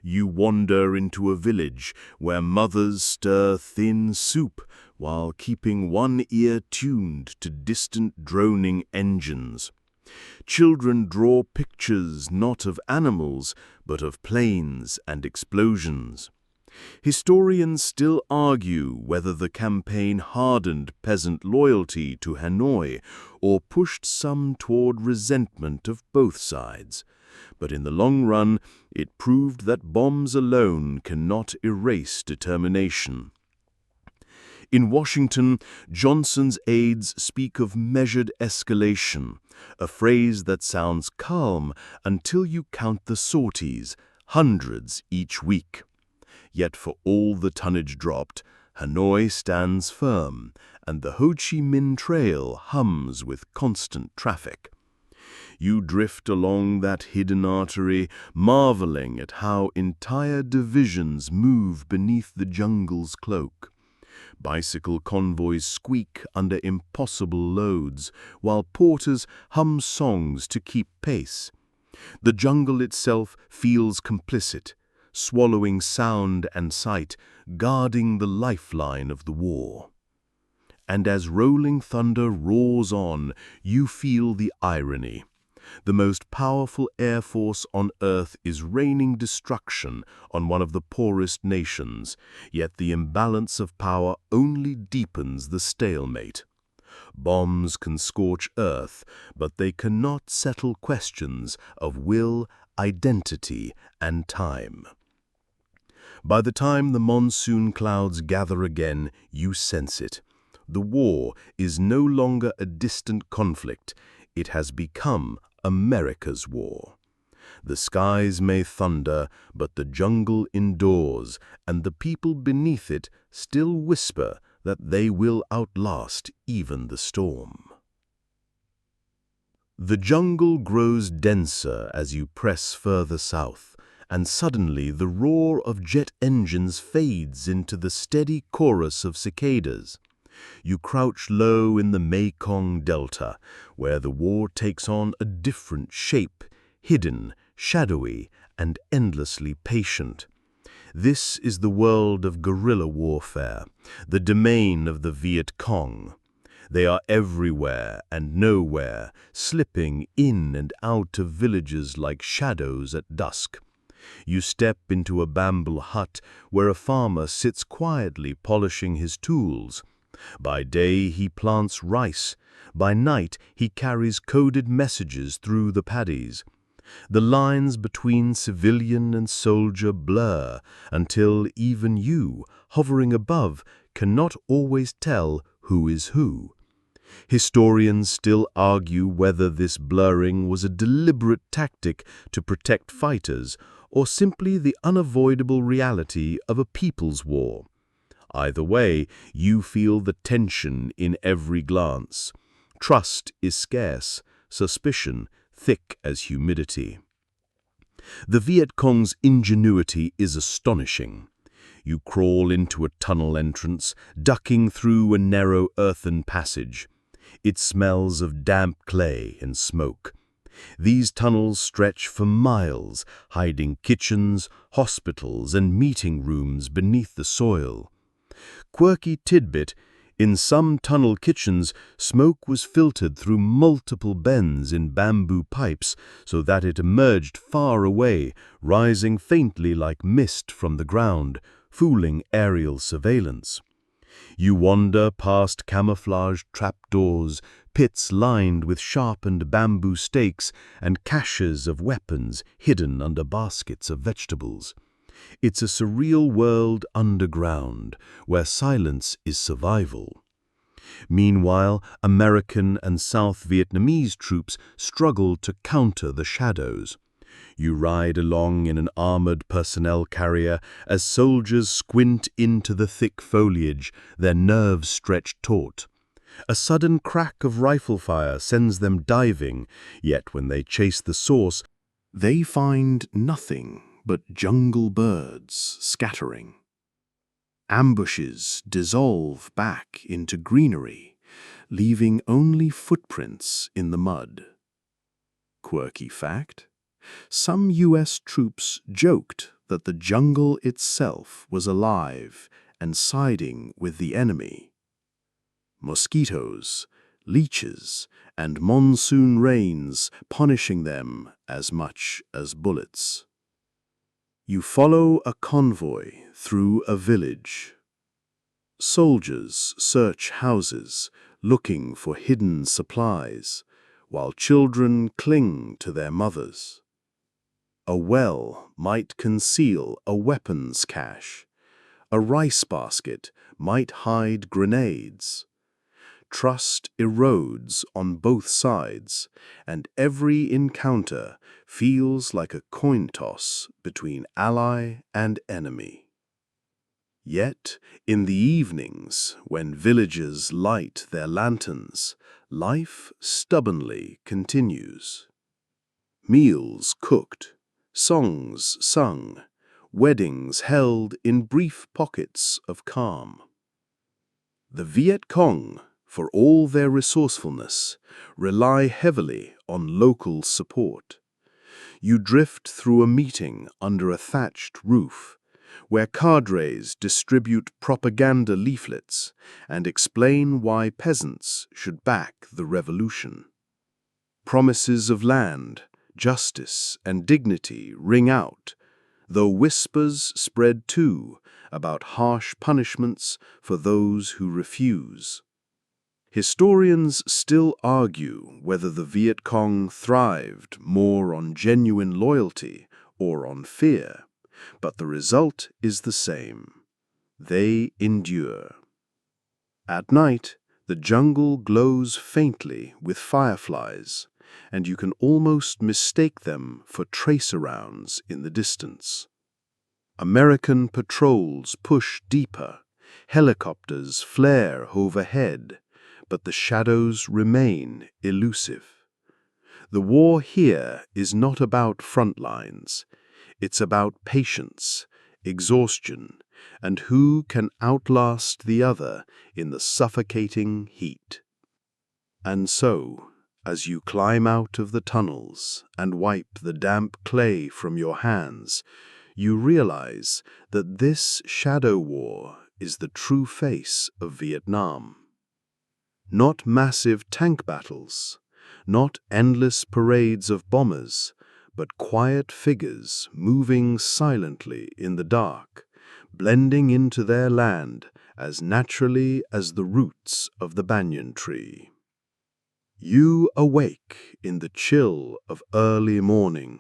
You wander into a village where mothers stir thin soup while keeping one ear tuned to distant droning engines. Children draw pictures not of animals, but of planes and explosions. Historians still argue whether the campaign hardened peasant loyalty to Hanoi or pushed some toward resentment of both sides. But in the long run, it proved that bombs alone cannot erase determination. In Washington, Johnson's aides speak of measured escalation, a phrase that sounds calm until you count the sorties, hundreds each week. Yet for all the tonnage dropped, Hanoi stands firm, and the Ho Chi Minh Trail hums with constant traffic. You drift along that hidden artery, marveling at how entire divisions move beneath the jungle's cloak. Bicycle convoys squeak under impossible loads, while porters hum songs to keep pace. The jungle itself feels complicit, swallowing sound and sight, guarding the lifeline of the war. And as Rolling Thunder roars on, you feel the irony. The most powerful air force on Earth is raining destruction on one of the poorest nations, yet the imbalance of power only deepens the stalemate. Bombs can scorch Earth, but they cannot settle questions of will, identity, and time. By the time the monsoon clouds gather again, you sense it. The war is no longer a distant conflict. It has become America's war. The skies may thunder, but the jungle endures, and the people beneath it still whisper that they will outlast even the storm. The jungle grows denser as you press further south, and suddenly the roar of jet engines fades into the steady chorus of cicadas. You crouch low in the Mekong Delta, where the war takes on a different shape, hidden, shadowy, and endlessly patient. This is the world of guerrilla warfare, the domain of the Viet Cong. They are everywhere and nowhere, slipping in and out of villages like shadows at dusk. You step into a bamboo hut where a farmer sits quietly polishing his tools. By day he plants rice. By night he carries coded messages through the paddies. The lines between civilian and soldier blur until even you, hovering above, cannot always tell who is who. Historians still argue whether this blurring was a deliberate tactic to protect fighters or simply the unavoidable reality of a people's war. Either way, you feel the tension in every glance. Trust is scarce, suspicion thick as humidity. The Viet Cong's ingenuity is astonishing. You crawl into a tunnel entrance, ducking through a narrow earthen passage. It smells of damp clay and smoke. These tunnels stretch for miles, hiding kitchens, hospitals, and meeting rooms beneath the soil. Quirky tidbit: in some tunnel kitchens, smoke was filtered through multiple bends in bamboo pipes so that it emerged far away, rising faintly like mist from the ground, fooling aerial surveillance. You wander past camouflaged trapdoors, pits lined with sharpened bamboo stakes, and caches of weapons hidden under baskets of vegetables. It's a surreal world underground, where silence is survival. Meanwhile, American and South Vietnamese troops struggle to counter the shadows. You ride along in an armored personnel carrier as soldiers squint into the thick foliage, their nerves stretched taut. A sudden crack of rifle fire sends them diving, yet when they chase the source, they find nothing but jungle birds scattering. Ambushes dissolve back into greenery, leaving only footprints in the mud. Quirky fact: some U.S. troops joked that the jungle itself was alive and siding with the enemy. Mosquitoes, leeches, and monsoon rains punishing them as much as bullets. You follow a convoy through a village. Soldiers search houses, looking for hidden supplies, while children cling to their mothers. A well might conceal a weapons cache. A rice basket might hide grenades. Trust erodes on both sides, and every encounter feels like a coin toss between ally and enemy. Yet, in the evenings, when villagers light their lanterns, life stubbornly continues. Meals cooked, songs sung, weddings held in brief pockets of calm. The Viet Cong, for all their resourcefulness, rely heavily on local support. You drift through a meeting under a thatched roof, where cadres distribute propaganda leaflets and explain why peasants should back the revolution. Promises of land, justice, and dignity ring out, though whispers spread too about harsh punishments for those who refuse. Historians still argue whether the Viet Cong thrived more on genuine loyalty or on fear, but the result is the same. They endure. At night, the jungle glows faintly with fireflies, and you can almost mistake them for tracer-rounds in the distance. American patrols push deeper, helicopters flare overhead, but the shadows remain elusive. The war here is not about front lines. It's about patience, exhaustion, and who can outlast the other in the suffocating heat. And so, as you climb out of the tunnels and wipe the damp clay from your hands, you realize that this shadow war is the true face of Vietnam. Not massive tank battles, not endless parades of bombers, but quiet figures moving silently in the dark, blending into their land as naturally as the roots of the banyan tree. You awake in the chill of early morning,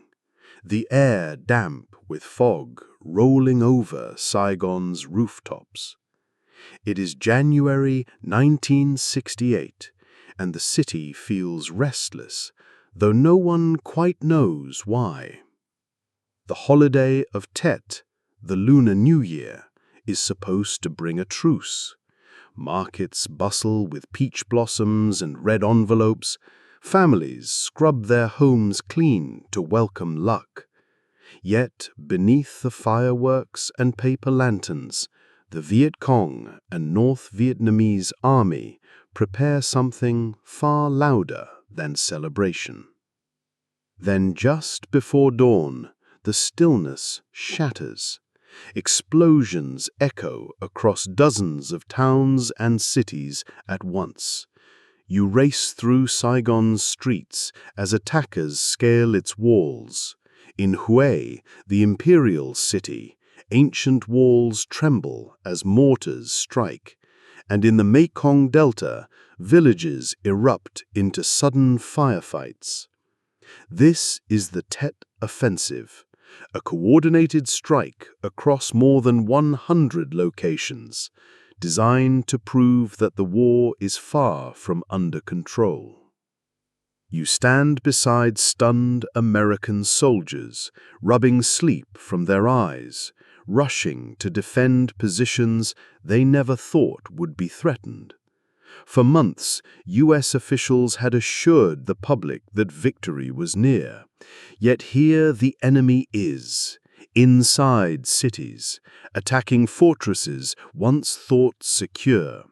the air damp with fog rolling over Saigon's rooftops. It is January 1968, and the city feels restless, though no one quite knows why. The holiday of Tet, the Lunar New Year, is supposed to bring a truce. Markets bustle with peach blossoms and red envelopes. Families scrub their homes clean to welcome luck. Yet, beneath the fireworks and paper lanterns, the Viet Cong and North Vietnamese army prepare something far louder than celebration. Then, just before dawn, the stillness shatters. Explosions echo across dozens of towns and cities at once. You race through Saigon's streets as attackers scale its walls. In Hue, the imperial city, ancient walls tremble as mortars strike, and in the Mekong Delta, villages erupt into sudden firefights. This is the Tet Offensive, a coordinated strike across more than 100 locations, designed to prove that the war is far from under control. You stand beside stunned American soldiers, rubbing sleep from their eyes, rushing to defend positions they never thought would be threatened. For months, U.S. officials had assured the public that victory was near. Yet here the enemy is, inside cities, attacking fortresses once thought secure.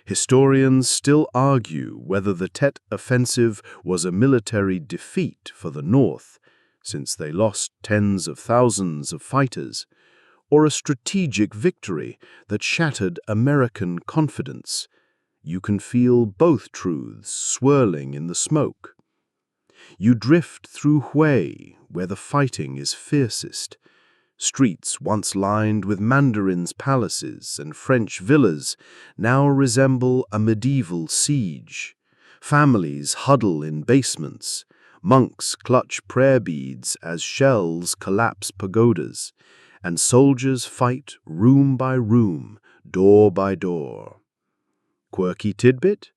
Historians still argue whether the Tet Offensive was a military defeat for the North, since they lost tens of thousands of fighters, or a strategic victory that shattered American confidence. You can feel both truths swirling in the smoke. You drift through Hue, where the fighting is fiercest. Streets once lined with mandarins' palaces and French villas now resemble a medieval siege. Families huddle in basements. Monks clutch prayer beads as shells collapse pagodas, and soldiers fight room by room, door by door. Quirky tidbit?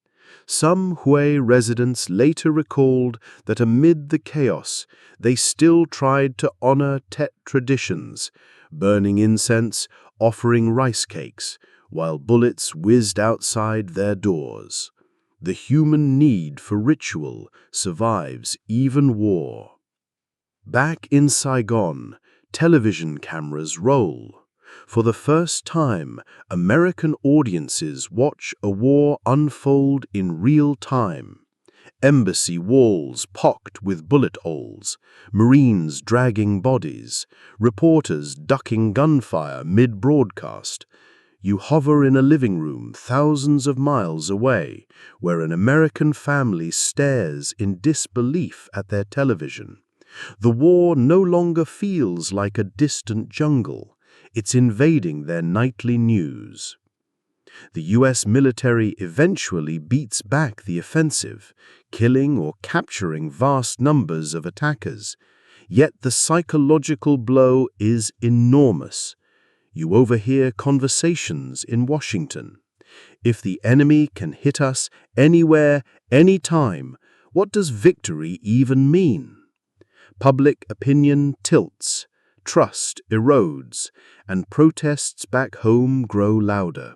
Some Hue residents later recalled that amid the chaos, they still tried to honor Tet traditions, burning incense, offering rice cakes, while bullets whizzed outside their doors. The human need for ritual survives even war. Back in Saigon, television cameras roll. For the first time, American audiences watch a war unfold in real time. Embassy walls pocked with bullet holes, Marines dragging bodies, reporters ducking gunfire mid-broadcast. You hover in a living room thousands of miles away, where an American family stares in disbelief at their television. The war no longer feels like a distant jungle. It's invading their nightly news. The U.S. military eventually beats back the offensive, killing or capturing vast numbers of attackers. Yet the psychological blow is enormous. You overhear conversations in Washington. If the enemy can hit us anywhere, anytime, what does victory even mean? Public opinion tilts, trust erodes, and protests back home grow louder.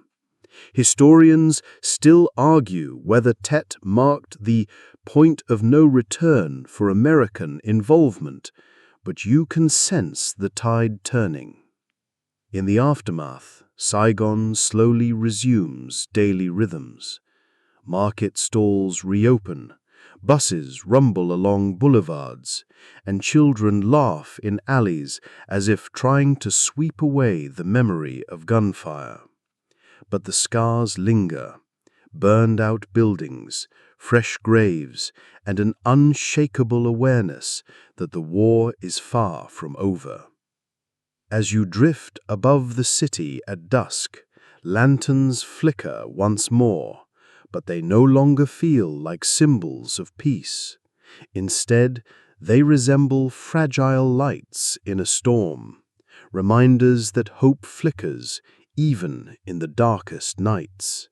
Historians still argue whether Tet marked the point of no return for American involvement, but you can sense the tide turning. In the aftermath, Saigon slowly resumes daily rhythms. Market stalls reopen, buses rumble along boulevards, and children laugh in alleys as if trying to sweep away the memory of gunfire. But the scars linger, burned-out buildings, fresh graves, and an unshakable awareness that the war is far from over. As you drift above the city at dusk, lanterns flicker once more, but they no longer feel like symbols of peace. Instead, they resemble fragile lights in a storm, reminders that hope flickers even in the darkest nights.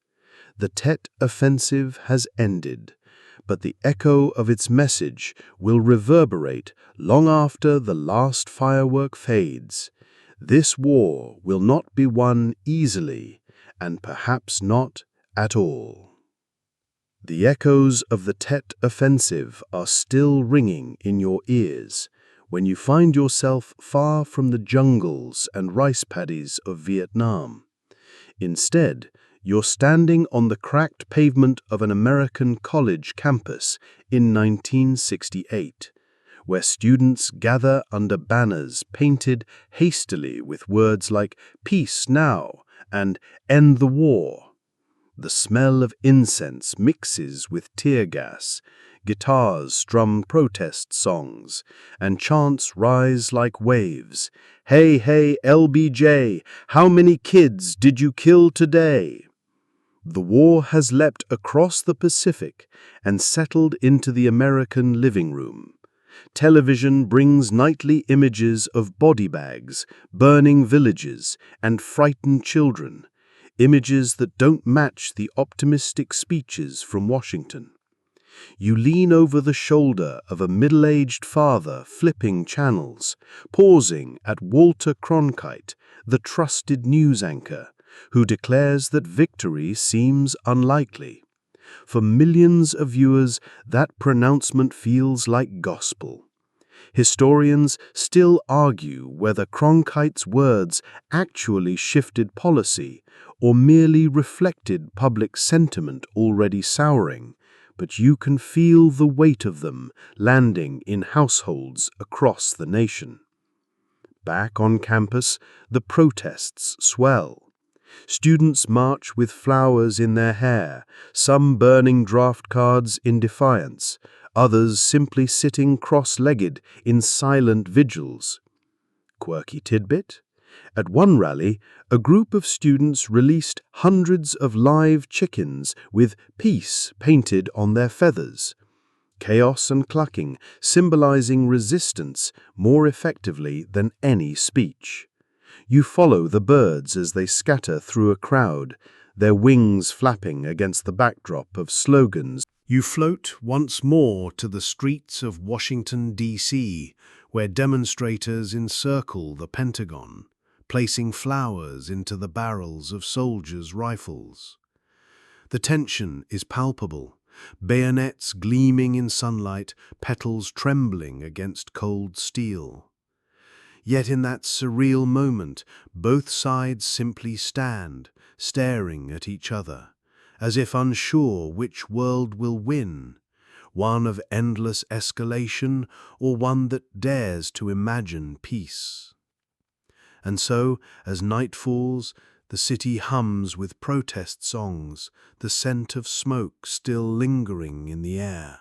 The Tet Offensive has ended, but the echo of its message will reverberate long after the last firework fades. This war will not be won easily, and perhaps not at all. The echoes of the Tet Offensive are still ringing in your ears when you find yourself far from the jungles and rice paddies of Vietnam. Instead, you're standing on the cracked pavement of an American college campus in 1968, where students gather under banners painted hastily with words like "Peace Now" and "End the War." The smell of incense mixes with tear gas, guitars strum protest songs, and chants rise like waves. "Hey, hey, LBJ, how many kids did you kill today?" The war has leapt across the Pacific and settled into the American living room. Television brings nightly images of body bags, burning villages, and frightened children, images that don't match the optimistic speeches from Washington. You lean over the shoulder of a middle-aged father flipping channels, pausing at Walter Cronkite, the trusted news anchor, who declares that victory seems unlikely. For millions of viewers, that pronouncement feels like gospel. Historians still argue whether Cronkite's words actually shifted policy or merely reflected public sentiment already souring, but you can feel the weight of them landing in households across the nation. Back on campus, the protests swell. Students march with flowers in their hair, some burning draft cards in defiance, others simply sitting cross-legged in silent vigils. Quirky tidbit? At one rally, a group of students released hundreds of live chickens with "Peace" painted on their feathers. Chaos and clucking, symbolizing resistance more effectively than any speech. You follow the birds as they scatter through a crowd, their wings flapping against the backdrop of slogans. You float once more to the streets of Washington, D.C., where demonstrators encircle the Pentagon, placing flowers into the barrels of soldiers' rifles. The tension is palpable, bayonets gleaming in sunlight, petals trembling against cold steel. Yet in that surreal moment, both sides simply stand, staring at each other, as if unsure which world will win, one of endless escalation or one that dares to imagine peace. And so, as night falls, the city hums with protest songs, the scent of smoke still lingering in the air.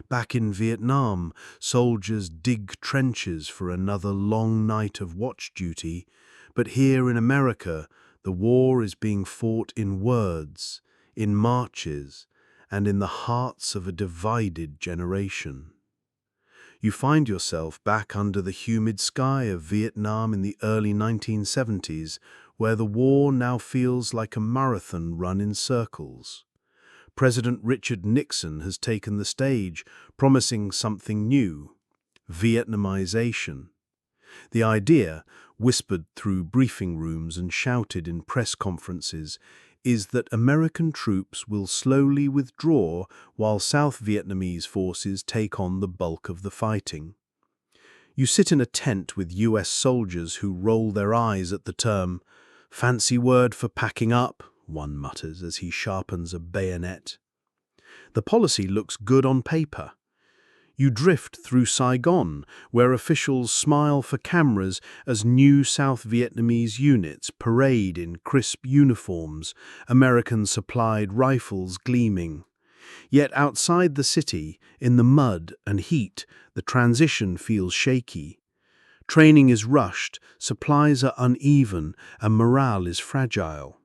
Back in Vietnam, soldiers dig trenches for another long night of watch duty, but here in America, the war is being fought in words, in marches, and in the hearts of a divided generation. You find yourself back under the humid sky of Vietnam in the early 1970s, where the war now feels like a marathon run in circles. President Richard Nixon has taken the stage, promising something new: Vietnamization. The idea, whispered through briefing rooms and shouted in press conferences, is that American troops will slowly withdraw while South Vietnamese forces take on the bulk of the fighting. You sit in a tent with US soldiers who roll their eyes at the term. "Fancy word for packing up," one mutters as he sharpens a bayonet. The policy looks good on paper. You drift through Saigon, where officials smile for cameras as new South Vietnamese units parade in crisp uniforms, American-supplied rifles gleaming. Yet outside the city, in the mud and heat, the transition feels shaky. Training is rushed, supplies are uneven, and morale is fragile.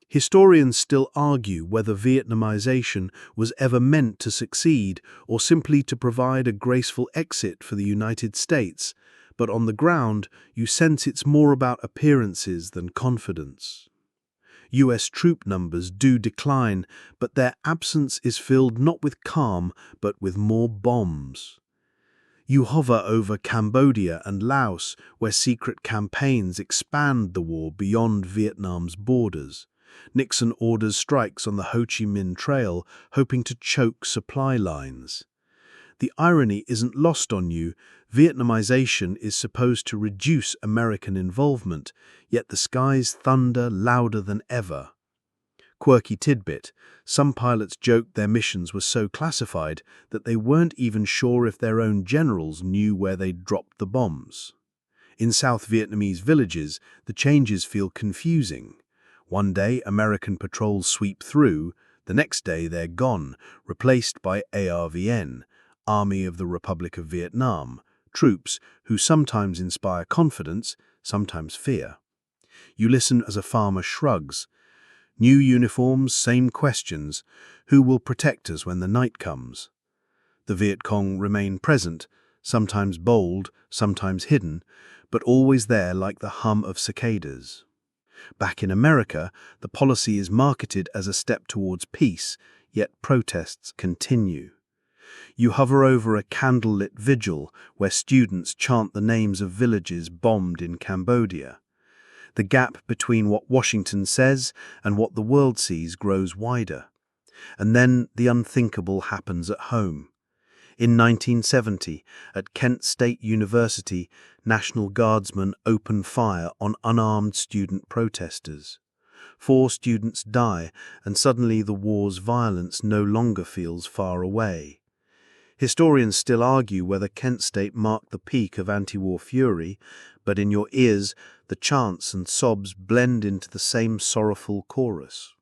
Historians still argue whether Vietnamization was ever meant to succeed or simply to provide a graceful exit for the United States, but on the ground you sense it's more about appearances than confidence. US troop numbers do decline, but their absence is filled not with calm but with more bombs. You hover over Cambodia and Laos, where secret campaigns expand the war beyond Vietnam's borders. Nixon orders strikes on the Ho Chi Minh Trail, hoping to choke supply lines. The irony isn't lost on you. Vietnamization is supposed to reduce American involvement, yet the skies thunder louder than ever. Quirky tidbit: some pilots joked their missions were so classified that they weren't even sure if their own generals knew where they'd dropped the bombs. In South Vietnamese villages, the changes feel confusing. One day, American patrols sweep through, the next day they're gone, replaced by ARVN, Army of the Republic of Vietnam, troops who sometimes inspire confidence, sometimes fear. You listen as a farmer shrugs. New uniforms, same questions. Who will protect us when the night comes? The Viet Cong remain present, sometimes bold, sometimes hidden, but always there like the hum of cicadas. Back in America, the policy is marketed as a step towards peace, yet protests continue. You hover over a candlelit vigil where students chant the names of villages bombed in Cambodia. The gap between what Washington says and what the world sees grows wider. And then the unthinkable happens at home. In 1970, at Kent State University, National Guardsmen open fire on unarmed student protesters. 4 students die, and suddenly the war's violence no longer feels far away. Historians still argue whether Kent State marked the peak of anti-war fury, but in your ears, the chants and sobs blend into the same sorrowful chorus.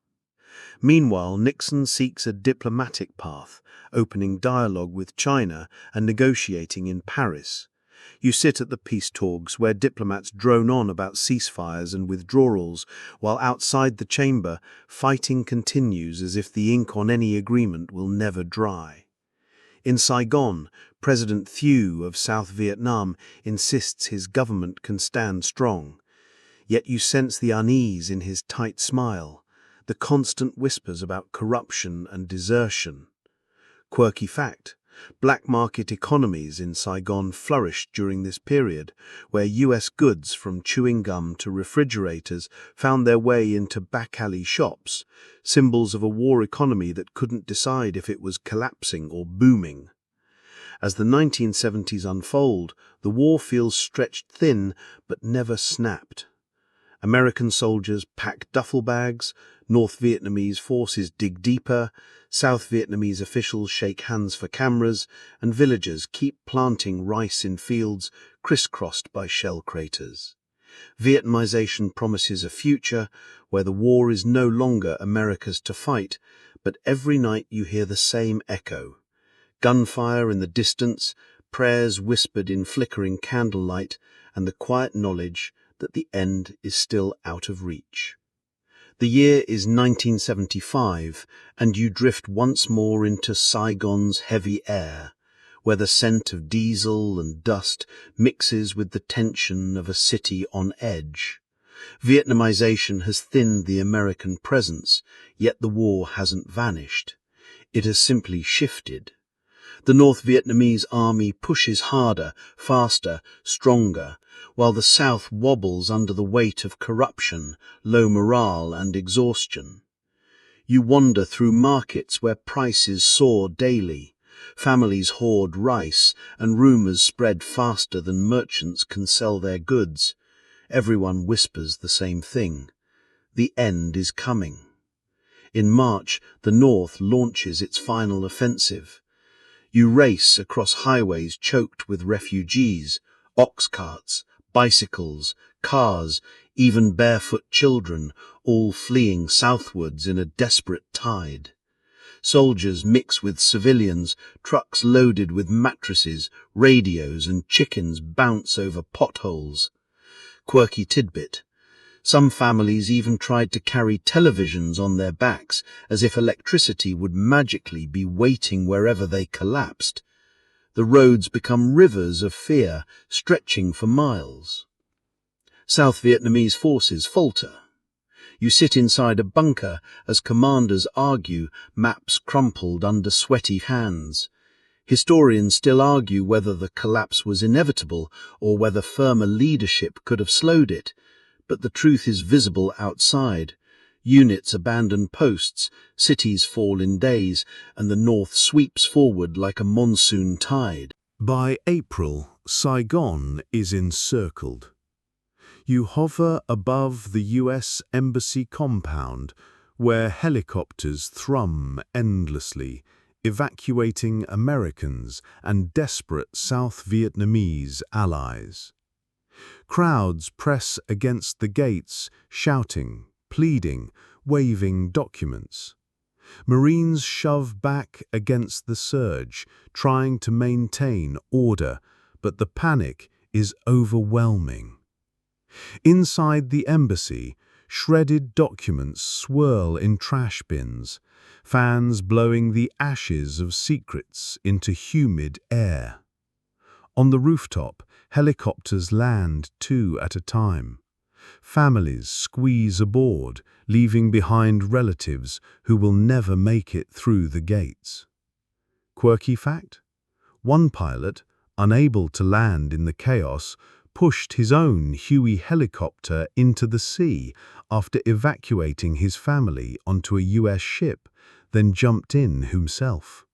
Meanwhile, Nixon seeks a diplomatic path, opening dialogue with China and negotiating in Paris. You sit at the peace talks where diplomats drone on about ceasefires and withdrawals, while outside the chamber, fighting continues as if the ink on any agreement will never dry. In Saigon, President Thieu of South Vietnam insists his government can stand strong. Yet you sense the unease in his tight smile, the constant whispers about corruption and desertion. Quirky fact: black market economies in Saigon flourished during this period, where US goods from chewing gum to refrigerators found their way into back alley shops, symbols of a war economy that couldn't decide if it was collapsing or booming. As the 1970s unfold, the war feels stretched thin but never snapped. American soldiers pack duffel bags, North Vietnamese forces dig deeper, South Vietnamese officials shake hands for cameras, and villagers keep planting rice in fields crisscrossed by shell craters. Vietnamization promises a future where the war is no longer America's to fight, but every night you hear the same echo. Gunfire in the distance, prayers whispered in flickering candlelight, and the quiet knowledge that the end is still out of reach. The year is 1975, and you drift once more into Saigon's heavy air, where the scent of diesel and dust mixes with the tension of a city on edge. Vietnamization has thinned the American presence, yet the war hasn't vanished. It has simply shifted. The North Vietnamese army pushes harder, faster, stronger, while the South wobbles under the weight of corruption, low morale, and exhaustion. You wander through markets where prices soar daily, families hoard rice, and rumors spread faster than merchants can sell their goods. Everyone whispers the same thing: the end is coming. In March, the North launches its final offensive. You race across highways choked with refugees, ox carts, bicycles, cars, even barefoot children, all fleeing southwards in a desperate tide. Soldiers mix with civilians, trucks loaded with mattresses, radios, and chickens bounce over potholes. Quirky tidbit: some families even tried to carry televisions on their backs, as if electricity would magically be waiting wherever they collapsed. The roads become rivers of fear, stretching for miles. South Vietnamese forces falter. You sit inside a bunker as commanders argue, maps crumpled under sweaty hands. Historians still argue whether the collapse was inevitable or whether firmer leadership could have slowed it, but the truth is visible outside. Units abandon posts, cities fall in days, and the North sweeps forward like a monsoon tide. By April, Saigon is encircled. You hover above the US Embassy compound, where helicopters thrum endlessly, evacuating Americans and desperate South Vietnamese allies. Crowds press against the gates, shouting, pleading, waving documents. Marines shove back against the surge, trying to maintain order, but the panic is overwhelming. Inside the embassy, shredded documents swirl in trash bins, fans blowing the ashes of secrets into humid air. On the rooftop, helicopters land 2 at a time. Families squeeze aboard, leaving behind relatives who will never make it through the gates. Quirky fact: one pilot, unable to land in the chaos, pushed his own Huey helicopter into the sea after evacuating his family onto a US ship, then jumped in himself.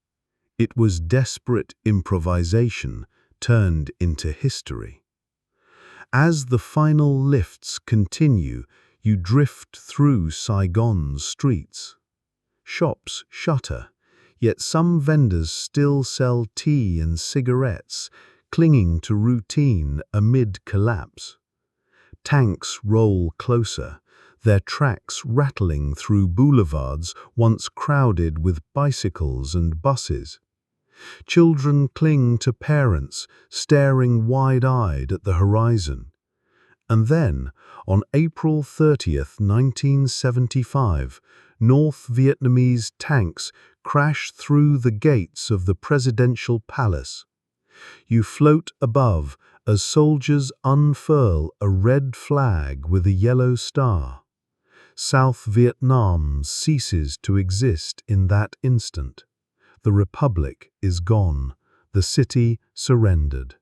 It was desperate improvisation turned into history. As the final lifts continue, you drift through Saigon's streets. Shops shutter, yet some vendors still sell tea and cigarettes, clinging to routine amid collapse. Tanks roll closer, their tracks rattling through boulevards once crowded with bicycles and buses. Children cling to parents, staring wide-eyed at the horizon. And then, on April 30th, 1975, North Vietnamese tanks crash through the gates of the presidential palace. You float above as soldiers unfurl a red flag with a yellow star. South Vietnam ceases to exist in that instant. The republic is gone, the city surrendered.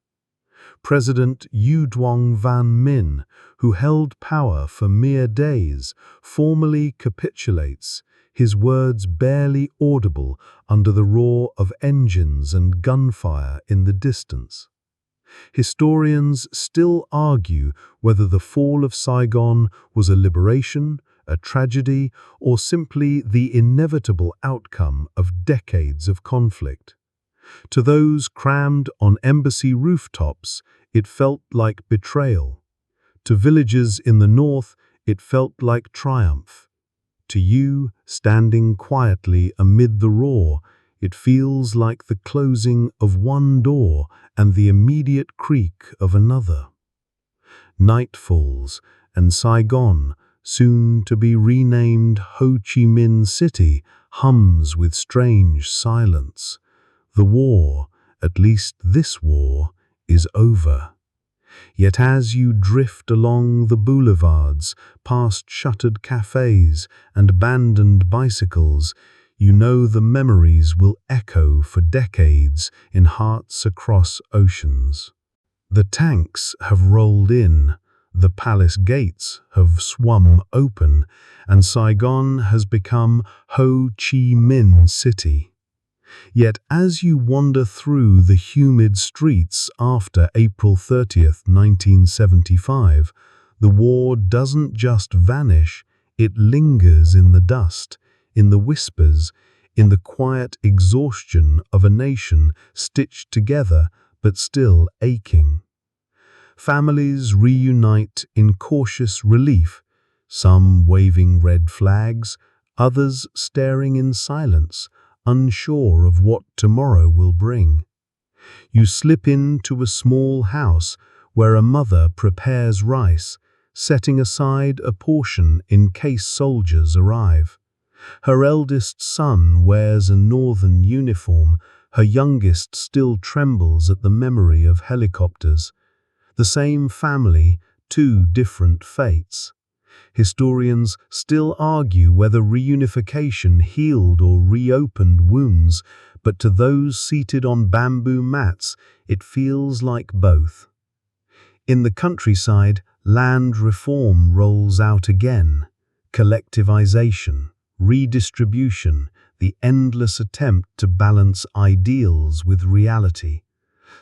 President U Duong Van Minh, who held power for mere days, formally capitulates, his words barely audible under the roar of engines and gunfire in the distance. Historians still argue whether the fall of Saigon was a liberation, a tragedy, or simply the inevitable outcome of decades of conflict. To those crammed on embassy rooftops, it felt like betrayal. To villagers in the north, it felt like triumph. To you, standing quietly amid the roar, it feels like the closing of one door and the immediate creak of another. Night falls, and Saigon, soon to be renamed Ho Chi Minh City, hums with strange silence. The war, at least this war is over. Yet as you drift along the boulevards, past shuttered cafes and abandoned bicycles, you know the memories will echo for decades in hearts across oceans. The tanks have rolled in, the palace gates have swum open, and Saigon has become Ho Chi Minh City. Yet as you wander through the humid streets after April 30th, 1975, the war doesn't just vanish, it lingers in the dust, in the whispers, in the quiet exhaustion of a nation stitched together but still aching. Families reunite in cautious relief, some waving red flags, others staring in silence, unsure of what tomorrow will bring. You slip into a small house where a mother prepares rice, setting aside a portion in case soldiers arrive. Her eldest son wears a northern uniform, her youngest still trembles at the memory of helicopters. The same family, two different fates. Historians still argue whether reunification healed or reopened wounds, but to those seated on bamboo mats, it feels like both. In the countryside, land reform rolls out again. Collectivization, redistribution, the endless attempt to balance ideals with reality.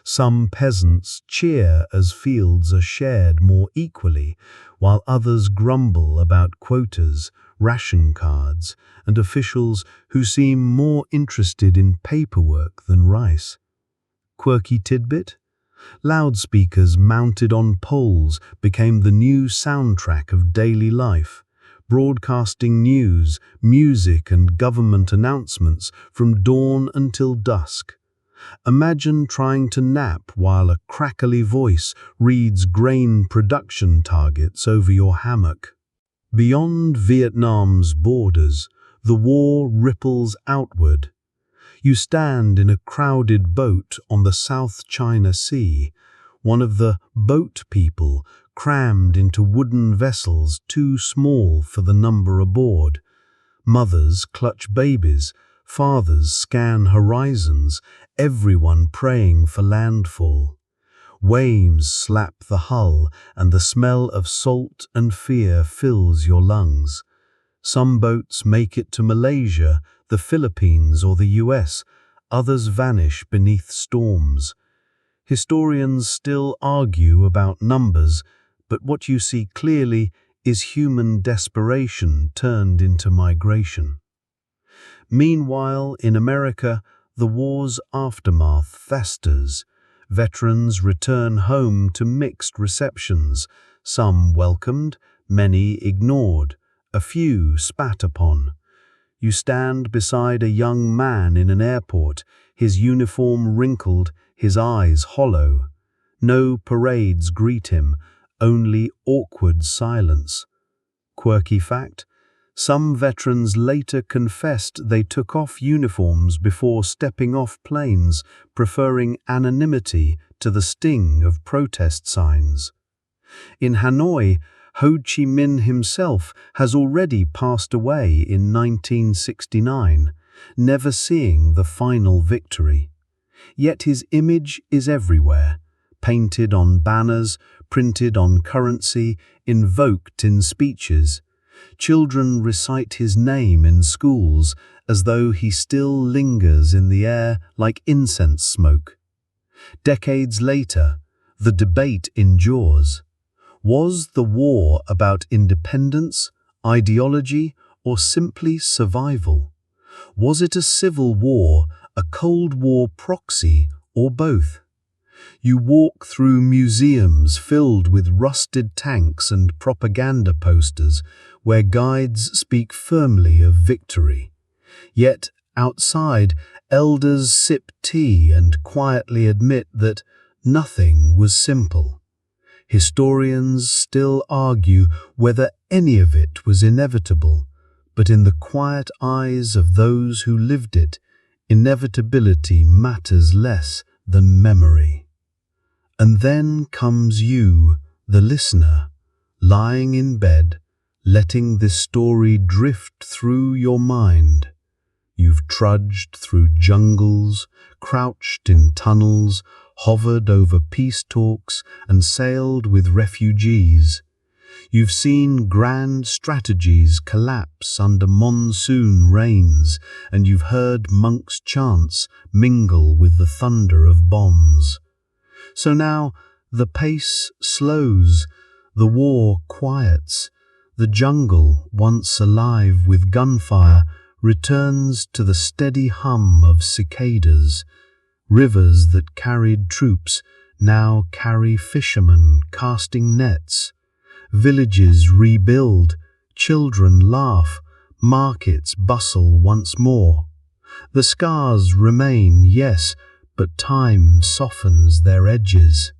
Some peasants cheer as fields are shared more equally, while others grumble about quotas, ration cards, and officials who seem more interested in paperwork than rice. Quirky tidbit? Loudspeakers mounted on poles became the new soundtrack of daily life, broadcasting news, music, and government announcements from dawn until dusk. Imagine trying to nap while a crackly voice reads grain production targets over your hammock. Beyond Vietnam's borders, the war ripples outward. You stand in a crowded boat on the South China Sea, one of the boat people crammed into wooden vessels too small for the number aboard. Mothers clutch babies, fathers scan horizons, everyone praying for landfall. Waves slap the hull, and the smell of salt and fear fills your lungs. Some boats make it to Malaysia, the Philippines, or the US. Others vanish beneath storms. Historians still argue about numbers, but what you see clearly is human desperation turned into migration. Meanwhile, in America, the war's aftermath festers. Veterans return home to mixed receptions, some welcomed, many ignored, a few spat upon. You stand beside a young man in an airport, his uniform wrinkled, his eyes hollow. No parades greet him, only awkward silence. Quirky fact: some veterans later confessed they took off uniforms before stepping off planes, preferring anonymity to the sting of protest signs. In Hanoi, Ho Chi Minh himself has already passed away in 1969, never seeing the final victory. Yet his image is everywhere, painted on banners, printed on currency, invoked in speeches. Children recite his name in schools as though he still lingers in the air like incense smoke. Decades later, the debate endures. Was the war about independence, ideology, or simply survival? Was it a civil war, a Cold War proxy, or both? You walk through museums filled with rusted tanks and propaganda posters where guides speak firmly of victory. Yet, outside, elders sip tea and quietly admit that nothing was simple. Historians still argue whether any of it was inevitable, but in the quiet eyes of those who lived it, inevitability matters less than memory. And then comes you, the listener, lying in bed, letting this story drift through your mind. You've trudged through jungles, crouched in tunnels, hovered over peace talks, and sailed with refugees. You've seen grand strategies collapse under monsoon rains, and you've heard monks' chants mingle with the thunder of bombs. So now the pace slows, the war quiets, the jungle, once alive with gunfire, returns to the steady hum of cicadas. Rivers that carried troops now carry fishermen casting nets. Villages rebuild, children laugh, markets bustle once more. The scars remain, yes, but time softens their edges.